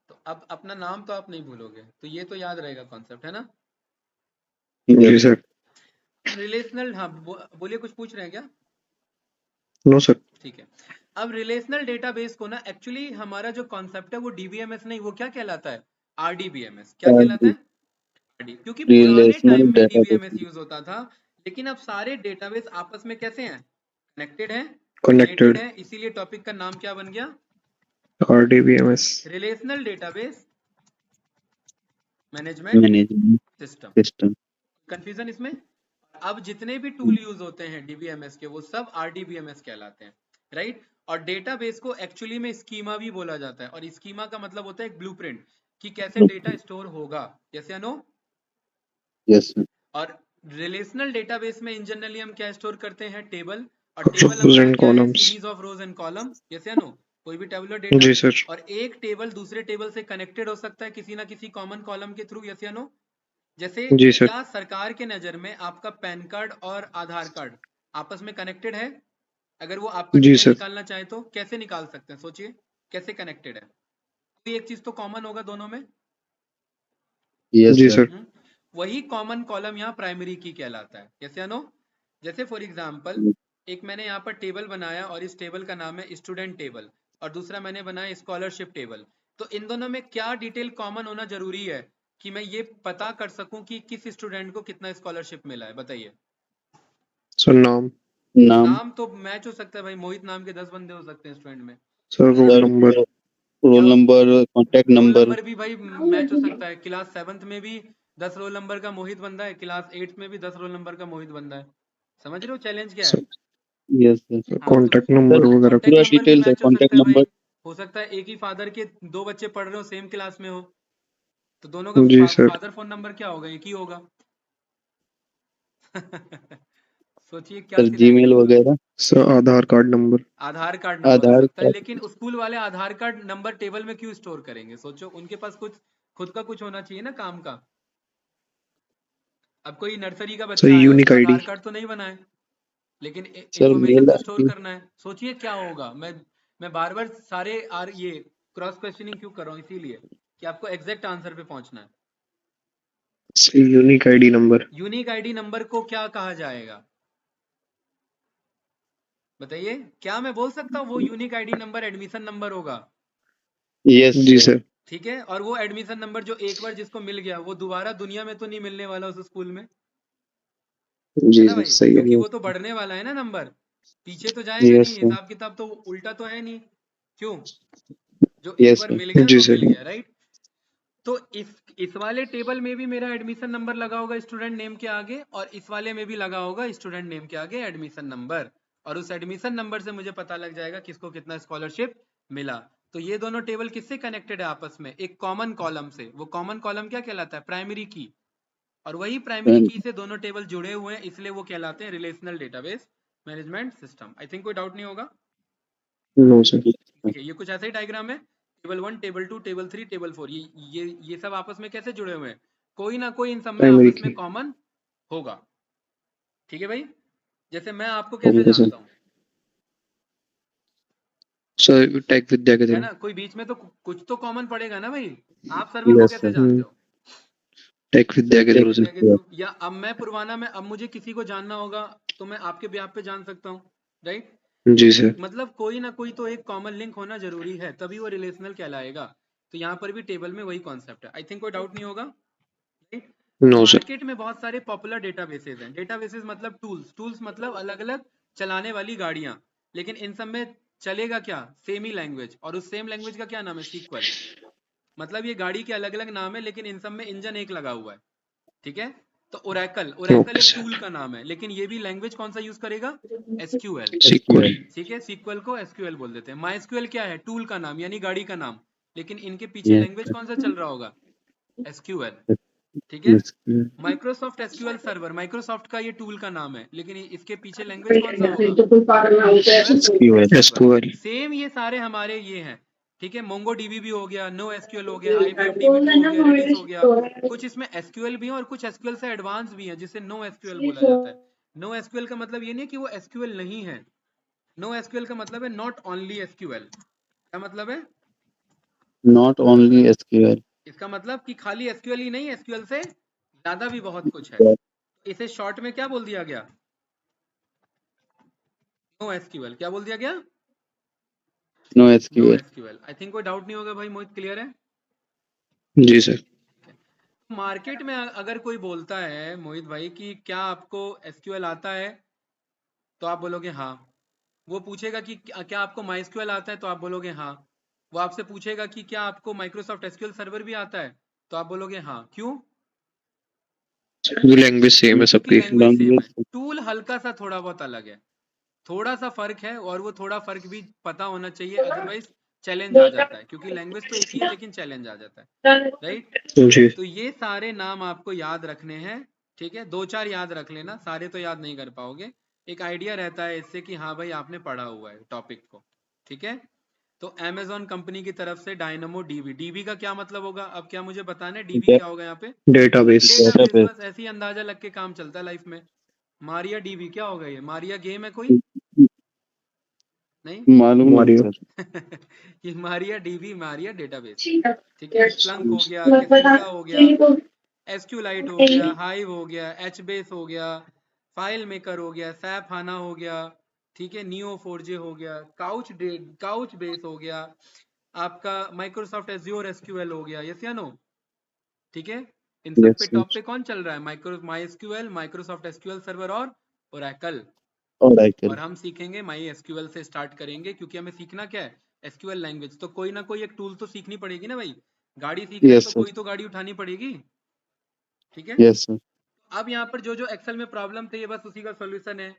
तो अब अपना नाम तो आप नहीं भूलोगे, तो ये तो याद रहेगा कॉन्सेप्ट, है ना? जी सर। रिलेशनल, हाँ बोलिए, कुछ पूछ रहे हैं क्या? No sir. ठीक है। अब रिलेशनल डेटाबेस को ना एक्चुअली हमारा जो कॉन्सेप्ट है वो डीबीएमएस नहीं, वो क्या कहलाता है? आरडीबीएमएस। क्या कहलाता है? आरडी। क्योंकि पुराने रिलेशनल टाइम में डेटाबेस। डीबीएमएस यूज होता था, लेकिन अब सारे डेटाबेस आपस में कैसे हैं? कनेक्टेड हैं, रिलेटेड कनेक्टेड। हैं। इसीलिए टॉपिक का नाम क्या बन गया? RDBMS. Relational database management management system. System. Confusion इसमें? अब जितने भी टूल यूज होते हैं डीबीएमएस के वो सब आरडीबीएमएस कहलाते हैं, राइट। और डेटाबेस को एक्चुअली में स्कीमा भी बोला जाता है, और स्कीमा का मतलब होता है एक ब्लूप्रिंट कि कैसे डेटा स्टोर होगा, यस या नो? Yes sir. और रिलेशनल डेटाबेस में इन जनरली हम क्या स्टोर करते हैं? टेबल। और टेबल रोज हमारा एंड क्या है? Columns. Series of rose and column, yes या नो? कोई भी टेबुलर डेटा। जी सर। और एक टेबल दूसरे टेबल से कनेक्टेड हो सकता है किसी ना किसी कॉमन कॉलम के थ्रू, यस या नो? जैसे जी सर। क्या सरकार के नजर में आपका पैन कार्ड और आधार कार्ड आपस में कनेक्टेड है? अगर वो आपका जी डिटेल सर। निकालना चाहे तो कैसे निकाल सकते हैं? सोचिए कैसे कनेक्टेड है। कोई एक चीज तो कॉमन होगा दोनों में। यस जी सर। सर। वही कॉमन कॉलम यहाँ प्राइमरी की कहलाता है, यस या नो? जैसे फॉर एग्जांपल एक मैंने यहाँ पर टेबल बनाया और इस टेबल का नाम है स्टूडेंट टेबल, और दूसरा मैंने बनाया स्कॉलरशिप टेबल। तो इन दोनों में क्या डिटेल कॉमन होना जरूरी है कि मैं ये पता कर सकूं कि किस स्टूडेंट को कितना स्कॉलरशिप मिला है? बताइए। सर नाम। नाम। नाम तो मैच हो सकता है भाई, मोहित नाम के 10 बंदे हो सकते हैं स्टूडेंट में। Sir roll sir number. क्या? Roll number, contact roll number. Number भी भाई मैच हो सकता है। क्लास 7th में भी 10 रोल नंबर का मोहित बंदा है, क्लास 8th में भी 10 रोल नंबर का मोहित बंदा है। समझ रहे हो चैलेंज क्या है? Sir yes sir. हाँ, तो कॉन्टेक्ट सर नंबर वगैरह कॉन्टेक्ट पूरा कुछ। नंबर भी डिटेल सर, मैच हो सकता कॉन्टेक्ट है भाई। नंबर। हो सकता है एक ही फादर के 2 बच्चे पढ़ रहे हो, सेम क्लास में हो, तो दोनों का जी सर। फादर फोन नंबर क्या होगा? एक ही होगा। सोचिए क्या सर सिनेरियो जीमेल होगा। वगैरह। सर आधार कार्ड नंबर। आधार कार्ड नंबर हो आधार सकता है, कार्ड। लेकिन स्कूल वाले आधार कार्ड नंबर टेबल में क्यों स्टोर करेंगे? सोचो, उनके पास कुछ खुद का कुछ होना चाहिए ना काम का। अब कोई नर्सरी का सर बच्चा है, यूनिक उसका आईडी। आधार कार्ड तो नहीं बना है, लेकिन सर इंफॉर्मेशन मेल तो स्टोर आईडी। करना है। सोचिए क्या होगा। मैं बार बार सारे ये क्रॉस क्वेश्चनिंग क्यों कर रहा हूँ? इसीलिए कि आपको एग्जैक्ट आंसर पे पहुंचना है। Sir unique ID number. Unique ID number को क्या कहा जाएगा? बताइए। क्या मैं बोल सकता हूँ वो unique ID number admission number होगा? यस जी सर। सर। ठीक है, और वो एडमिशन नंबर जो एक बार जिसको मिल गया वो दोबारा दुनिया में तो नहीं मिलने वाला उस स्कूल में, है जी ना सर भाई, सही क्योंकि है। वो तो बढ़ने वाला है ना नंबर, पीछे तो जाएगा यस नहीं, सर, हिसाब किताब तो उल्टा तो है नहीं। क्यों? जो एक यस बार सर, मिल गया जी तो मिल सर। गया, राइट। तो इस वाले टेबल में भी मेरा एडमिशन नंबर लगा होगा स्टूडेंट नेम के आगे, और इस वाले में भी लगा होगा स्टूडेंट नेम के आगे एडमिशन नंबर, और उस एडमिशन नंबर से मुझे पता लग जाएगा किसको कितना स्कॉलरशिप मिला। तो ये दोनों टेबल किससे कनेक्टेड है आपस में? एक कॉमन कॉलम से। वो कॉमन कॉलम क्या कहलाता है? प्राइमरी की। और वही प्राइमरी की से दोनों टेबल जुड़े हुए हैं, इसलिए वो कहलाते हैं relational database management system. I think कोई डाउट नहीं होगा। No sir. ठीक है, ये कुछ ऐसा ही डायग्राम है। टेबल 1, टेबल 2, टेबल 3, टेबल 4, ये सब आपस में कैसे जुड़े हुए हैं? कोई ना कोई इन सब में प्राइमरी आपस में की। कॉमन होगा। ठीक है भाई, जैसे मैं आपको कैसे ओके सर। जानता हूँ, सर टेक विद्या के है थ्रू। ना, कोई बीच में तो कुछ तो कॉमन पड़ेगा ना भाई। आप सर्वर को यस कैसे सर, जानते हो? टेक विद्या के टेक थ्रू विद्या सर। के थ्रू। या अब मैं पुरवाना में, अब मुझे किसी को जानना होगा तो मैं आपके ब्याह पे जान सकता हूँ, राइट। जी तो सर। मतलब कोई ना कोई तो एक कॉमन लिंक होना जरूरी है, तभी वो रिलेशनल कहलाएगा। तो यहाँ पर भी टेबल में वही कॉन्सेप्ट है। आई थिंक कोई डाउट नहीं होगा, राइट। No sir. मार्केट में बहुत सारे पॉपुलर डेटाबेसेस हैं। डेटाबेसेस मतलब टूल्स, टूल्स मतलब अलग अलग चलाने वाली गाड़ियां। लेकिन इन सब में चलेगा क्या? सेम ही लैंग्वेज। और उस सेम लैंग्वेज का क्या नाम है? सीक्वल। मतलब ये गाड़ी के अलग अलग नाम है, लेकिन इन सब में इंजन एक लगा हुआ है। ठीक है। तो ओरेकल, ओरेकल ओके एक सर। टूल का नाम है, लेकिन ये भी लैंग्वेज कौन सा यूज करेगा? एसक्यूएल। सीक्वल। ठीक है, सीक्वल को एसक्यूएल बोल देते हैं। माई क्या है? टूल का नाम यानी गाड़ी का नाम, लेकिन इनके पीछे यस लैंग्वेज सर, कौन सा चल रहा होगा? एसक्यूएल। ठीक है। Yes sir, Microsoft SQL server, Microsoft का ये टूल का नाम है, लेकिन इसके पीछे लैंग्वेज कौन सा होगा? SQL SQL, server. SQL. Same ये सारे हमारे ये हैं। ठीक है, मोंगो डीबी भी हो गया, नो एसक्यूएल हो गया, आईबीएम डीबी भी हो गया, रेडिस हो गया। कुछ इसमें एसक्यूएल भी है और कुछ एसक्यूएल से एडवांस भी है, जिसे नो एसक्यूएल बोला जाता है। नो एसक्यूएल का मतलब ये नहीं कि वो एसक्यूएल नहीं है। नो एसक्यूएल का मतलब है नॉट ओनली एसक्यूएल। क्या मतलब है? Not only SQL. इसका मतलब कि खाली एसक्यूएल ही नहीं, एसक्यूएल से ज्यादा भी बहुत कुछ है। इसे शॉर्ट में क्या बोल दिया गया? No SQL. क्या बोल दिया गया? No no SQL. SQL. I think कोई डाउट नहीं होगा भाई, मोहित क्लियर है? जी सर। मार्केट में अगर कोई बोलता है मोहित भाई कि क्या आपको एसक्यूएल आता है, तो आप बोलोगे हाँ। वो पूछेगा कि क्या आपको माइस्क्यूएल आता है, तो आप बोलोगे हाँ। वो आपसे पूछेगा कि क्या आपको माइक्रोसॉफ्ट एसक्यूएल सर्वर भी आता है, तो आप बोलोगे हाँ। क्यों? क्योंकि लैंग्वेज सेम है क्योंकि सबकी। लैंग्वेज सेम है। लैंग्वेज। टूल हल्का सा थोड़ा बहुत अलग है, थोड़ा सा फर्क है, और वो थोड़ा फर्क भी पता होना चाहिए, अदरवाइज चैलेंज आ जाता है। क्योंकि लैंग्वेज तो एक ही है, लेकिन चैलेंज आ जाता है, राइट। जी। तो ये सारे नाम आपको याद रखने हैं। ठीक है, दो चार याद रख लेना, सारे तो याद नहीं कर पाओगे। एक आइडिया रहता है इससे कि हाँ भाई आपने पढ़ा हुआ है टॉपिक को। ठीक है। तो अमेजॉन कंपनी की तरफ से डायनामो डीबी, डीबी का क्या मतलब होगा? अब क्या मुझे बताना है डीबी क्या होगा यहाँ पे? डेटाबेस। डेटाबेस। डेटाबेस। बस ऐसी अंदाजा लग के काम चलता है लाइफ में। मारिया डीबी क्या होगा? ये मारिया गेम है कोई? नहीं। मालूम नहीं मारियो। सर। ये मारिया डीबी, मारिया डेटाबेस। ठीक है, स्प्लंक हो गया, कैसेंड्रा हो गया, एसक्यूलाइट हो गया, हाइव हो गया, एच बेस हो गया, फाइल मेकर हो गया, सैप हाना हो गया, ठीक है, नियो 4J हो गया, काउच बेस हो गया, आपका माइक्रोसॉफ्ट एज्योर एसक्यूएल हो गया। यस या नो? ठीक है। इन सब पे यस टॉप सर, पे कौन चल रहा है? My SQL, Microsoft SQL server और ओरेकल। ओरेकल। और हम सीखेंगे माई एसक्यूएल से स्टार्ट करेंगे, क्योंकि हमें सीखना क्या है? SQL language. तो कोई ना कोई एक टूल तो सीखनी पड़ेगी ना भाई। गाड़ी सीख रहे हैं तो यस सर, कोई तो गाड़ी उठानी पड़ेगी। ठीक है। Yes sir. अब यहाँ पर जो जो एक्सेल में प्रॉब्लम थे, ये बस उसी का सॉल्यूशन है।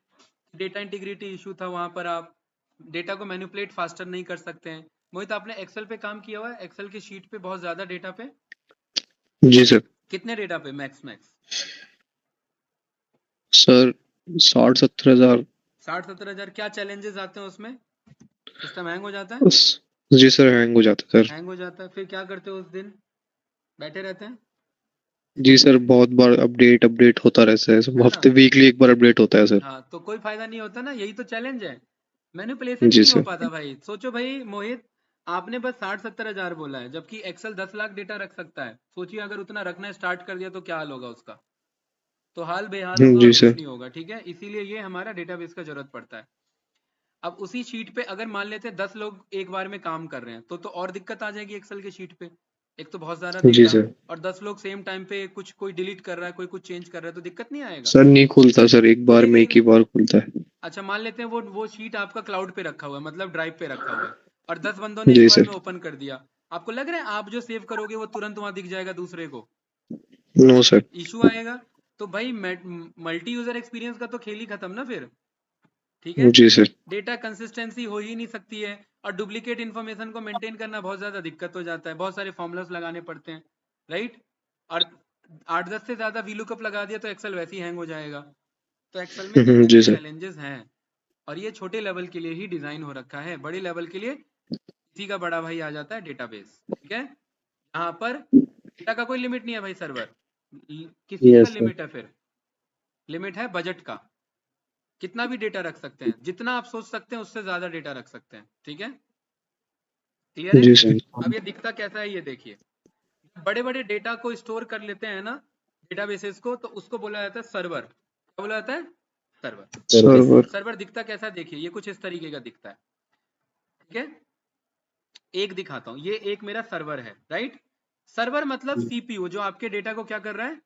डेटा इंटीग्रिटी इशू था, वहां पर आप डेटा को मैनिपुलेट फास्टर नहीं कर सकते हैं। मोहित, आपने एक्सेल पे काम किया हुआ है? एक्सेल की शीट पे बहुत ज्यादा डेटा पे? जी सर। कितने डेटा पे मैक्स? सर 60-70 हज़ार। 60-70 हज़ार। क्या चैलेंजेस आते हैं उसमें? सिस्टम हैंग हो जाता है? जी सर हैंग हो जाता है सर। हैंग हो जाता है, फिर क्या करते हो उस दिन? बैठे रहते हैं, जी सर बहुत बार अपडेट अपडेट होता रहता है है ना। हफ्ते वीकली एक बार अपडेट होता है सर। हाँ, तो कोई फायदा नहीं होता ना, यही तो चैलेंज है। मैनिपुलेशन ही जी नहीं हो सर। पाता भाई। सोचो भाई मोहित, आपने बस 60-70 हज़ार बोला है, जबकि एक्सेल 10 लाख डेटा रख सकता है। सोचिए अगर उतना रखना स्टार्ट कर दिया तो क्या हाल होगा उसका। तो हाल बेहाल होगा और जी कुछ सर। नहीं होगा। ठीक है, इसीलिए ये हमारा डेटाबेस का जरूरत पड़ता है। अब उसी शीट पे अगर मान लेते हैं 10 लोग एक बार में काम कर रहे हैं, तो और दिक्कत आ जाएगी एक्सेल के शीट पे। एक तो बहुत सारा जी डेटा, सर। और 10 लोग सेम टाइम पे कुछ, कोई डिलीट कर रहा है, कोई कुछ चेंज कर रहा है, तो दिक्कत नहीं आएगा? सर नहीं खुलता सर, एक बार खुलेगा में ही एक ही नहीं। बार खुलता है। अच्छा मान लेते हैं वो शीट आपका क्लाउड पे रखा हुआ है, मतलब ड्राइव पे रखा हुआ है, और 10 बंदों ने एक जी बार सर। में ओपन कर दिया, आपको लग रहा है आप जो सेव करोगे वो तुरंत वहां दिख जाएगा दूसरे को? No sir. इशू आएगा। तो भाई मल्टी यूजर एक्सपीरियंस का तो खेल ही खत्म ना फिर। ठीक है, जी सर। डेटा कंसिस्टेंसी हो ही नहीं सकती है, और डुप्लीकेट इन्फॉर्मेशन को मेंटेन करना बहुत ज्यादा दिक्कत हो जाता है, बहुत सारे फॉर्मूलास लगाने पड़ते हैं, राइट? और 8-10 से ज्यादा वीलुकअप लगा दिया तो एक्सेल वैसे ही हैंग हो जाएगा। तो एक्सेल में ये जी सारे सर। चैलेंजेस हैं, और ये छोटे लेवल के लिए ही डिजाइन हो रखा है, बड़े लेवल के लिए इसी का बड़ा भाई आ जाता है डेटाबेस। ठीक है, यहाँ पर डेटा का कोई लिमिट नहीं है भाई सर्वर। किस चीज का यस सर। लिमिट है फिर? लिमिट है बजट का, कितना भी डेटा रख सकते हैं, जितना आप सोच सकते हैं उससे ज्यादा डेटा रख सकते हैं। ठीक है, क्लियर है? जी सर। अब ये दिखता कैसा है ये देखिए, बड़े बड़े डेटा को स्टोर कर लेते हैं ना डेटाबेसेस को, तो उसको बोला जाता है सर्वर। क्या बोला जाता है? सर्वर। सर्वर। सर्वर दिखता कैसा है देखिए, ये कुछ इस तरीके का दिखता है। ठीक है, एक दिखाता हूं, ये एक मेरा सर्वर है, राइट? सर्वर मतलब सीपीयू जो आपके डेटा को क्या कर रहा है?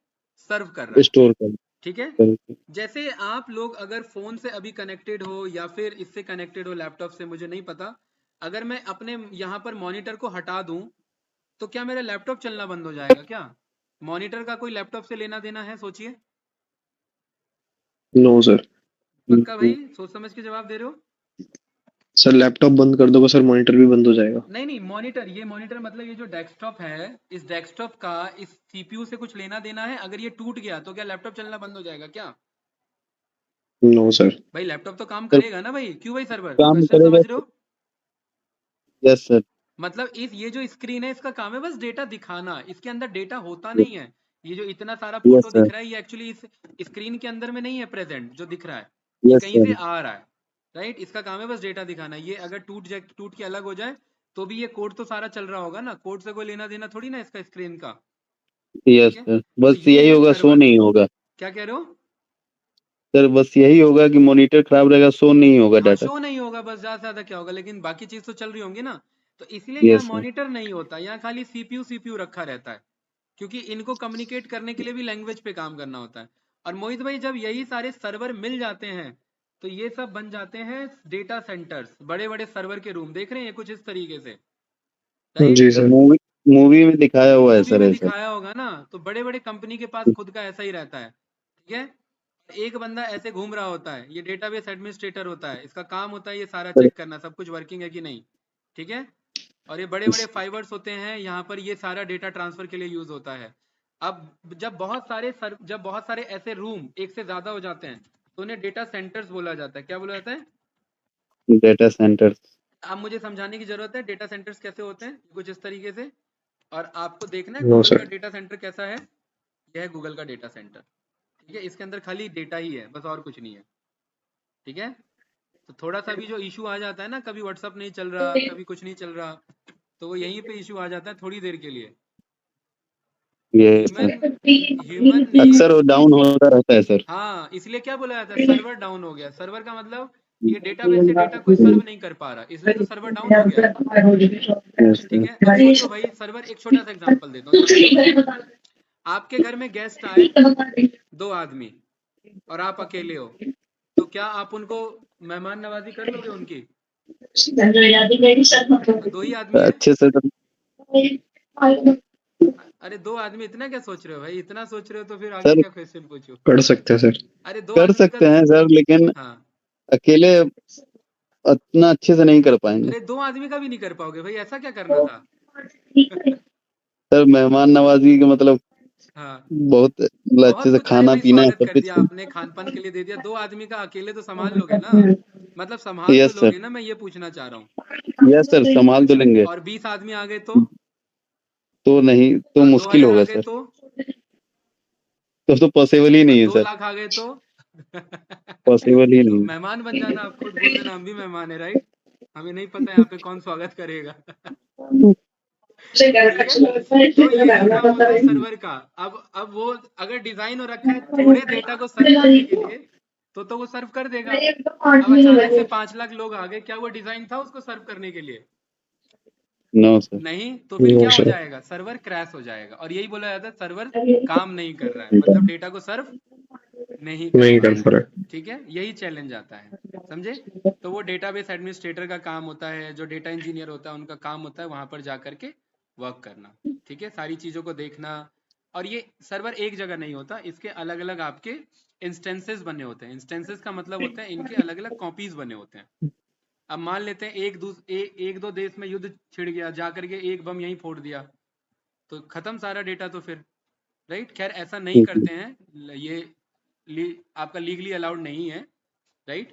सर्व कर रहा है। स्टोर कर। ठीक है, जैसे आप लोग अगर फोन से अभी कनेक्टेड हो या फिर इससे कनेक्टेड हो लैपटॉप से, मुझे नहीं पता, अगर मैं अपने यहाँ पर मॉनिटर को हटा दूं तो क्या मेरा लैपटॉप चलना बंद हो जाएगा क्या? मॉनिटर का कोई लैपटॉप से लेना देना है? सोचिए। No sir. पक्का भाई? सोच समझ के जवाब दे रहे हो? सर लैपटॉप बंद कर दोगे सर, मॉनिटर भी बंद हो जाएगा। नहीं नहीं, मॉनिटर, ये मॉनिटर मतलब ये जो डेस्कटॉप है, इस डेस्कटॉप का इस सीपीयू से कुछ लेना देना है? अगर ये टूट गया तो क्या लैपटॉप चलना बंद हो जाएगा क्या? No sir. भाई लैपटॉप तो काम सर करेगा ना भाई, क्यों भाई? सर्वर काम क्वेश्चन करेगा। समझ रहे हो? Yes sir. मतलब इस ये जो स्क्रीन है इसका काम है बस डेटा दिखाना, इसके अंदर डेटा होता नहीं है। ये जो इतना सारा यस फोटो सर। दिख रहा है ये एक्चुअली इस स्क्रीन के अंदर में नहीं है प्रेजेंट, जो दिख रहा है ये यस कहीं से सर। आ रहा है, राइट? इसका काम है बस डेटा दिखाना। ये अगर टूट के अलग हो जाए तो भी ये कोड तो सारा चल रहा होगा ना, कोड से कोई लेना देना थोड़ी ना इसका स्क्रीन का। ठीक यस है, सर, तो बस ये यही है होगा, शो सर्वर। नहीं होगा। क्या कह रहे हो? सर बस यही होगा कि मॉनिटर खराब रहेगा, शो नहीं होगा हाँ, डाटा। शो नहीं होगा बस, ज्यादा से ज्यादा क्या होगा, लेकिन बाकी चीज तो चल रही होंगी ना। तो इसलिए यहाँ यस सर। मॉनिटर नहीं होता, यहाँ खाली सीपीयू रखा रहता है, क्योंकि इनको कम्युनिकेट करने के लिए भी लैंग्वेज पे काम करना होता है। और मोहित भाई जब यही सारे सर्वर मिल जाते हैं तो ये सब बन जाते हैं डेटा सेंटर्स, बड़े बड़े सर्वर के रूम, देख रहे हैं कुछ इस तरीके से, राइट? जी सर। मूवी मूवी में दिखाया हुआ है मूवी सर में ऐसा। दिखाया होगा ना, तो बड़े बड़े कंपनी के पास खुद का ऐसा ही रहता है। ठीक है, एक बंदा ऐसे घूम रहा होता है, ये डेटाबेस एडमिनिस्ट्रेटर होता है, इसका काम होता है ये सारा सर चेक करना सब कुछ वर्किंग है कि नहीं। ठीक है, और ये बड़े बड़े फाइबर्स होते हैं, यहाँ पर ये सारा डेटा ट्रांसफर के लिए यूज होता है। अब जब बहुत सारे ऐसे रूम एक से ज्यादा हो जाते हैं तो उन्हें डेटा सेंटर्स बोला जाता है। क्या बोला जाता है? Data centre. अब मुझे समझाने की जरूरत है डेटा सेंटर्स कैसे होते हैं, कुछ इस तरीके से। और आपको देखना है नो गूगल का सर। डेटा सेंटर कैसा है। यह है गूगल का डेटा सेंटर। ठीक है, इसके अंदर खाली डेटा ही है बस, और कुछ नहीं है। ठीक है, तो थोड़ा सा भी जो इशू आ जाता है ना, कभी व्हाट्सअप नहीं चल रहा, कभी कुछ नहीं चल रहा, तो वो यहीं पे इशू आ जाता है थोड़ी देर के लिए। Yes human sir. ह्यूमन अक्सर नीड। वो डाउन होता रहता है सर। हाँ, इसलिए क्या बोला जाता है, सर्वर डाउन हो गया। सर्वर का मतलब ये डेटाबेस से डेटा कोई सर्व नहीं कर पा रहा, इसलिए तो सर्वर डाउन हो गया। यस ठीक सर। है, अब सोचो भाई, सर्वर, एक छोटा सा एग्जांपल देता हूँ, ध्यान से समझिए। आपके घर में गेस्ट आए 2 आदमी, और आप अकेले हो, तो क्या आप उनको मेहमान नवाजी कर लोगे उनकी? तो 2 ही आदमी है। अच्छे से सर। अरे 2 आदमी, इतना क्या सोच रहे हो भाई? इतना सोच रहे हो तो फिर आगे सर क्या क्वेश्चन पूछो? कर सकते हैं सर। अरे 2 कर आदमी का। सकते हैं सर, लेकिन हाँ, अकेले उतना अच्छे से नहीं कर पाएंगे। अरे 2 आदमी का भी नहीं कर पाओगे भाई, ऐसा क्या करना था? सर मेहमान नवाजी का मतलब हाँ, बहुत मतलब अच्छे बहुत से कुछ। अरे खाना भाई पीना स्वागत सब कर दिया कुछ। आपने, खान पान के लिए दे दिया, 2 आदमी का अकेले तो संभाल लोगे ना? मतलब संभाल तो यस सर। लोगे ना, मैं ये पूछना चाह रहा हूँ। यस सर, संभाल तो अच्छा, लेंगे। और 20 आदमी आ गए तो नहीं तो और मुश्किल 2000 आ होगा गए सर। तो तो पॉसिबल ही और नहीं है 2 सर। लाख आ गए तो पॉसिबल ही तो नहीं मेहमान बन जाना, आप खुद बोल देना हम भी मेहमान है, राइट? हमें नहीं पता यहाँ पे कौन स्वागत करेगा। है। ठीक है, तो ये तो काम होता है सर्वर का। अब वो अगर डिजाइन हो रखा है थोड़े डेटा को सर्व करने के लिए, तो वो सर्व कर देगा। अब अचानक से 5 लाख लोग आ गए, क्या वो डिजाइन था उसको सर्व करने के लिए? No sir. नहीं तो फिर नो क्या हो सर। जाएगा, सर्वर क्रैश हो जाएगा। और यही बोला जाता है सर्वर काम नहीं कर रहा है, मतलब डेटा को सर्व नहीं कर नहीं पा कर रहा पा है। रहा। ठीक है, यही चैलेंज आता है, समझे। तो वो डेटाबेस एडमिनिस्ट्रेटर का काम होता है, जो डेटा इंजीनियर होता है उनका काम होता है वहां पर जा करके वर्क करना। ठीक है, सारी चीजों को देखना। और ये सर्वर एक जगह नहीं होता, इसके अलग अलग आपके इंस्टेंसेस बने होते हैं। इंस्टेंसेस का मतलब होता है इनके अलग अलग कॉपीज बने होते हैं। अब मान लेते हैं एक दो देश में युद्ध छिड़ गया, जा करके एक बम यहीं फोड़ दिया, तो खत्म सारा डेटा तो फिर, राइट। खैर ऐसा नहीं करते हैं, ये आपका लीगली अलाउड नहीं है, राइट।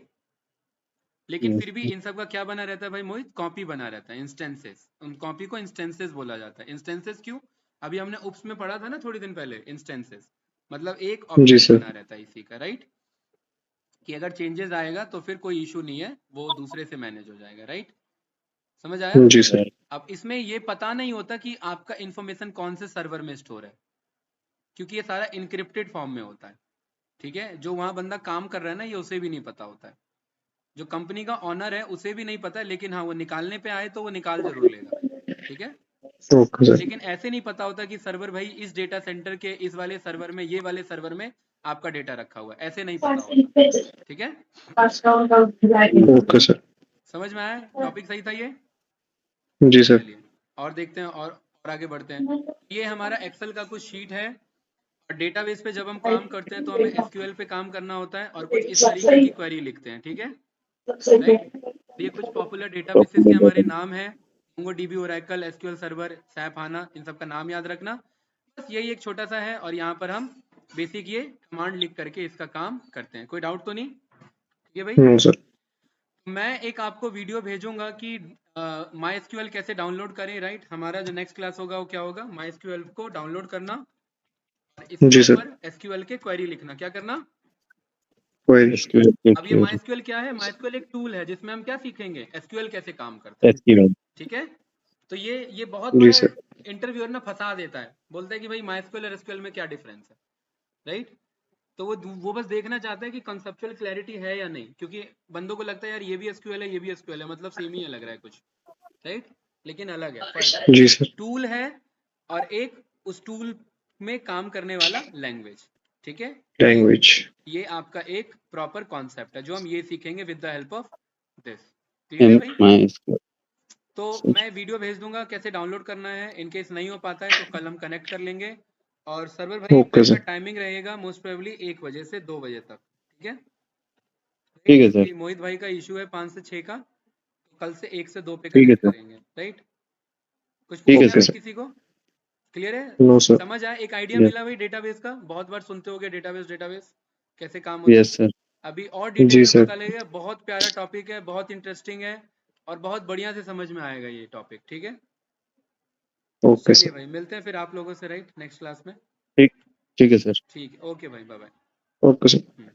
लेकिन फिर भी इन सब का क्या बना रहता है भाई मोहित, कॉपी बना रहता है, इंस्टेंसेस। उन कॉपी को इंस्टेंसेस बोला जाता है। इंस्टेंसेस क्यों, अभी हमने उप्स में पढ़ा था ना थोड़ी दिन पहले। इंस्टेंसेस मतलब एक जी ऑब्जेक्ट सर। बना रहता है इसी का, राइट। कि अगर चेंजेस आएगा तो फिर कोई इशू नहीं है, वो दूसरे से मैनेज हो जाएगा, राइट। समझ आया। जी सर। अब इसमें ये पता नहीं होता कि आपका इंफॉर्मेशन कौन से सर्वर में स्टोर है, क्योंकि ये सारा इनक्रिप्टेड फॉर्म में होता है। ठीक है, जो वहां बंदा काम कर रहा है ना, ये उसे भी नहीं पता होता है। जो कंपनी का ऑनर है उसे भी नहीं पता है, लेकिन हाँ वो निकालने पे आए तो वो निकाल जरूर लेगा। ठीक है, ओके सर। लेकिन ऐसे नहीं पता होता कि सर्वर भाई इस डेटा सेंटर के इस वाले सर्वर में, ये वाले सर्वर में आपका डेटा रखा हुआ है, ऐसे नहीं पता होता। ठीक है, ओके सर। समझ में आया, टॉपिक सही था ये। जी सर। चलिए और देखते हैं, और आगे बढ़ते हैं। ये हमारा एक्सेल का कुछ शीट है। और डेटाबेस पे जब हम काम करते हैं तो हमें एसक्यूएल पे काम करना होता है और कुछ इस तरीके की क्वेरी लिखते हैं। ठीक है, राइट। ये कुछ पॉपुलर डेटाबेसेस के हमारे नाम हैं, MongoDB, Oracle, SQL server, SAP, HANA, इन सब का नाम याद रखना। बस यही एक छोटा सा है, और यहाँ पर हम बेसिक ये कमांड लिख करके इसका काम करते हैं। कोई डाउट तो नहीं, ठीक है भाई। No sir. मैं एक आपको वीडियो भेजूंगा कि माई एसक्यूएल कैसे डाउनलोड करें, राइट। हमारा जो नेक्स्ट क्लास होगा वो क्या होगा, माई एसक्यूएल को डाउनलोड करना और इसके जी सर। ऊपर एसक्यूएल के क्वेरी लिखना। क्या करना, कोई अब ये माइस्क्यूएल क्या है, माइस्क्यूएल एक टूल है जिसमें हम क्या सीखेंगे, एसक्यूएल कैसे काम करता है। एसक्यूएल। ठीक है, तो ये बहुत जी बड़ा सर। इंटरव्यूअर ना फंसा देता है, बोलता है कि भाई माइस्क्यूएल और एसक्यूएल में क्या डिफरेंस है, राइट। तो वो बस देखना चाहता है कि कंसेप्चुअल क्लैरिटी है या नहीं, क्योंकि बंदों को लगता है यार ये भी एसक्यूएल है ये भी एसक्यूएल है, मतलब सेम ही लग रहा है कुछ, राइट। लेकिन अलग है, फर्क है। जी एक सर। टूल है और एक उस टूल में काम करने वाला लैंग्वेज। ठीक है, लैंग्वेज। ये आपका एक प्रॉपर कॉन्सेप्ट है जो हम ये सीखेंगे with the help of this. Clear है इन भाई। My SQL. तो मैं वीडियो भेज दूंगा कैसे डाउनलोड करना है, इनकेस नहीं हो पाता है तो कल हम कनेक्ट कर लेंगे। और सर्वर भाई ओके कल का सर। टाइमिंग रहेगा मोस्ट प्रोबेबली 1 बजे से 2 बजे तक। ठीक है, राइट, ठीक है सर। क्योंकि मोहित भाई का इशू है 5 से 6 का, तो कल से 1 से 2 पे ठीक है कनेक्ट सर। करेंगे, राइट। कुछ ठीक है पूछना है ओके भाई सर। सर। किसी को, क्लियर है, नो सर। समझ आया, एक आइडिया यस। मिला भाई डेटाबेस का। बहुत बार सुनते होगे डेटाबेस, डेटाबेस कैसे काम होता है। Yes sir. अभी और डिटेल जी में सर। पता लगेगा, बहुत प्यारा टॉपिक है, बहुत इंटरेस्टिंग है, और बहुत बढ़िया से समझ में आएगा ये टॉपिक। ठीक है, ओके चलिए सर। भाई मिलते हैं फिर आप लोगों से, राइट, नेक्स्ट क्लास में। ठीक। ठीक है सर। ठीक है, ओके भाई, बाय बाय। Okay sir.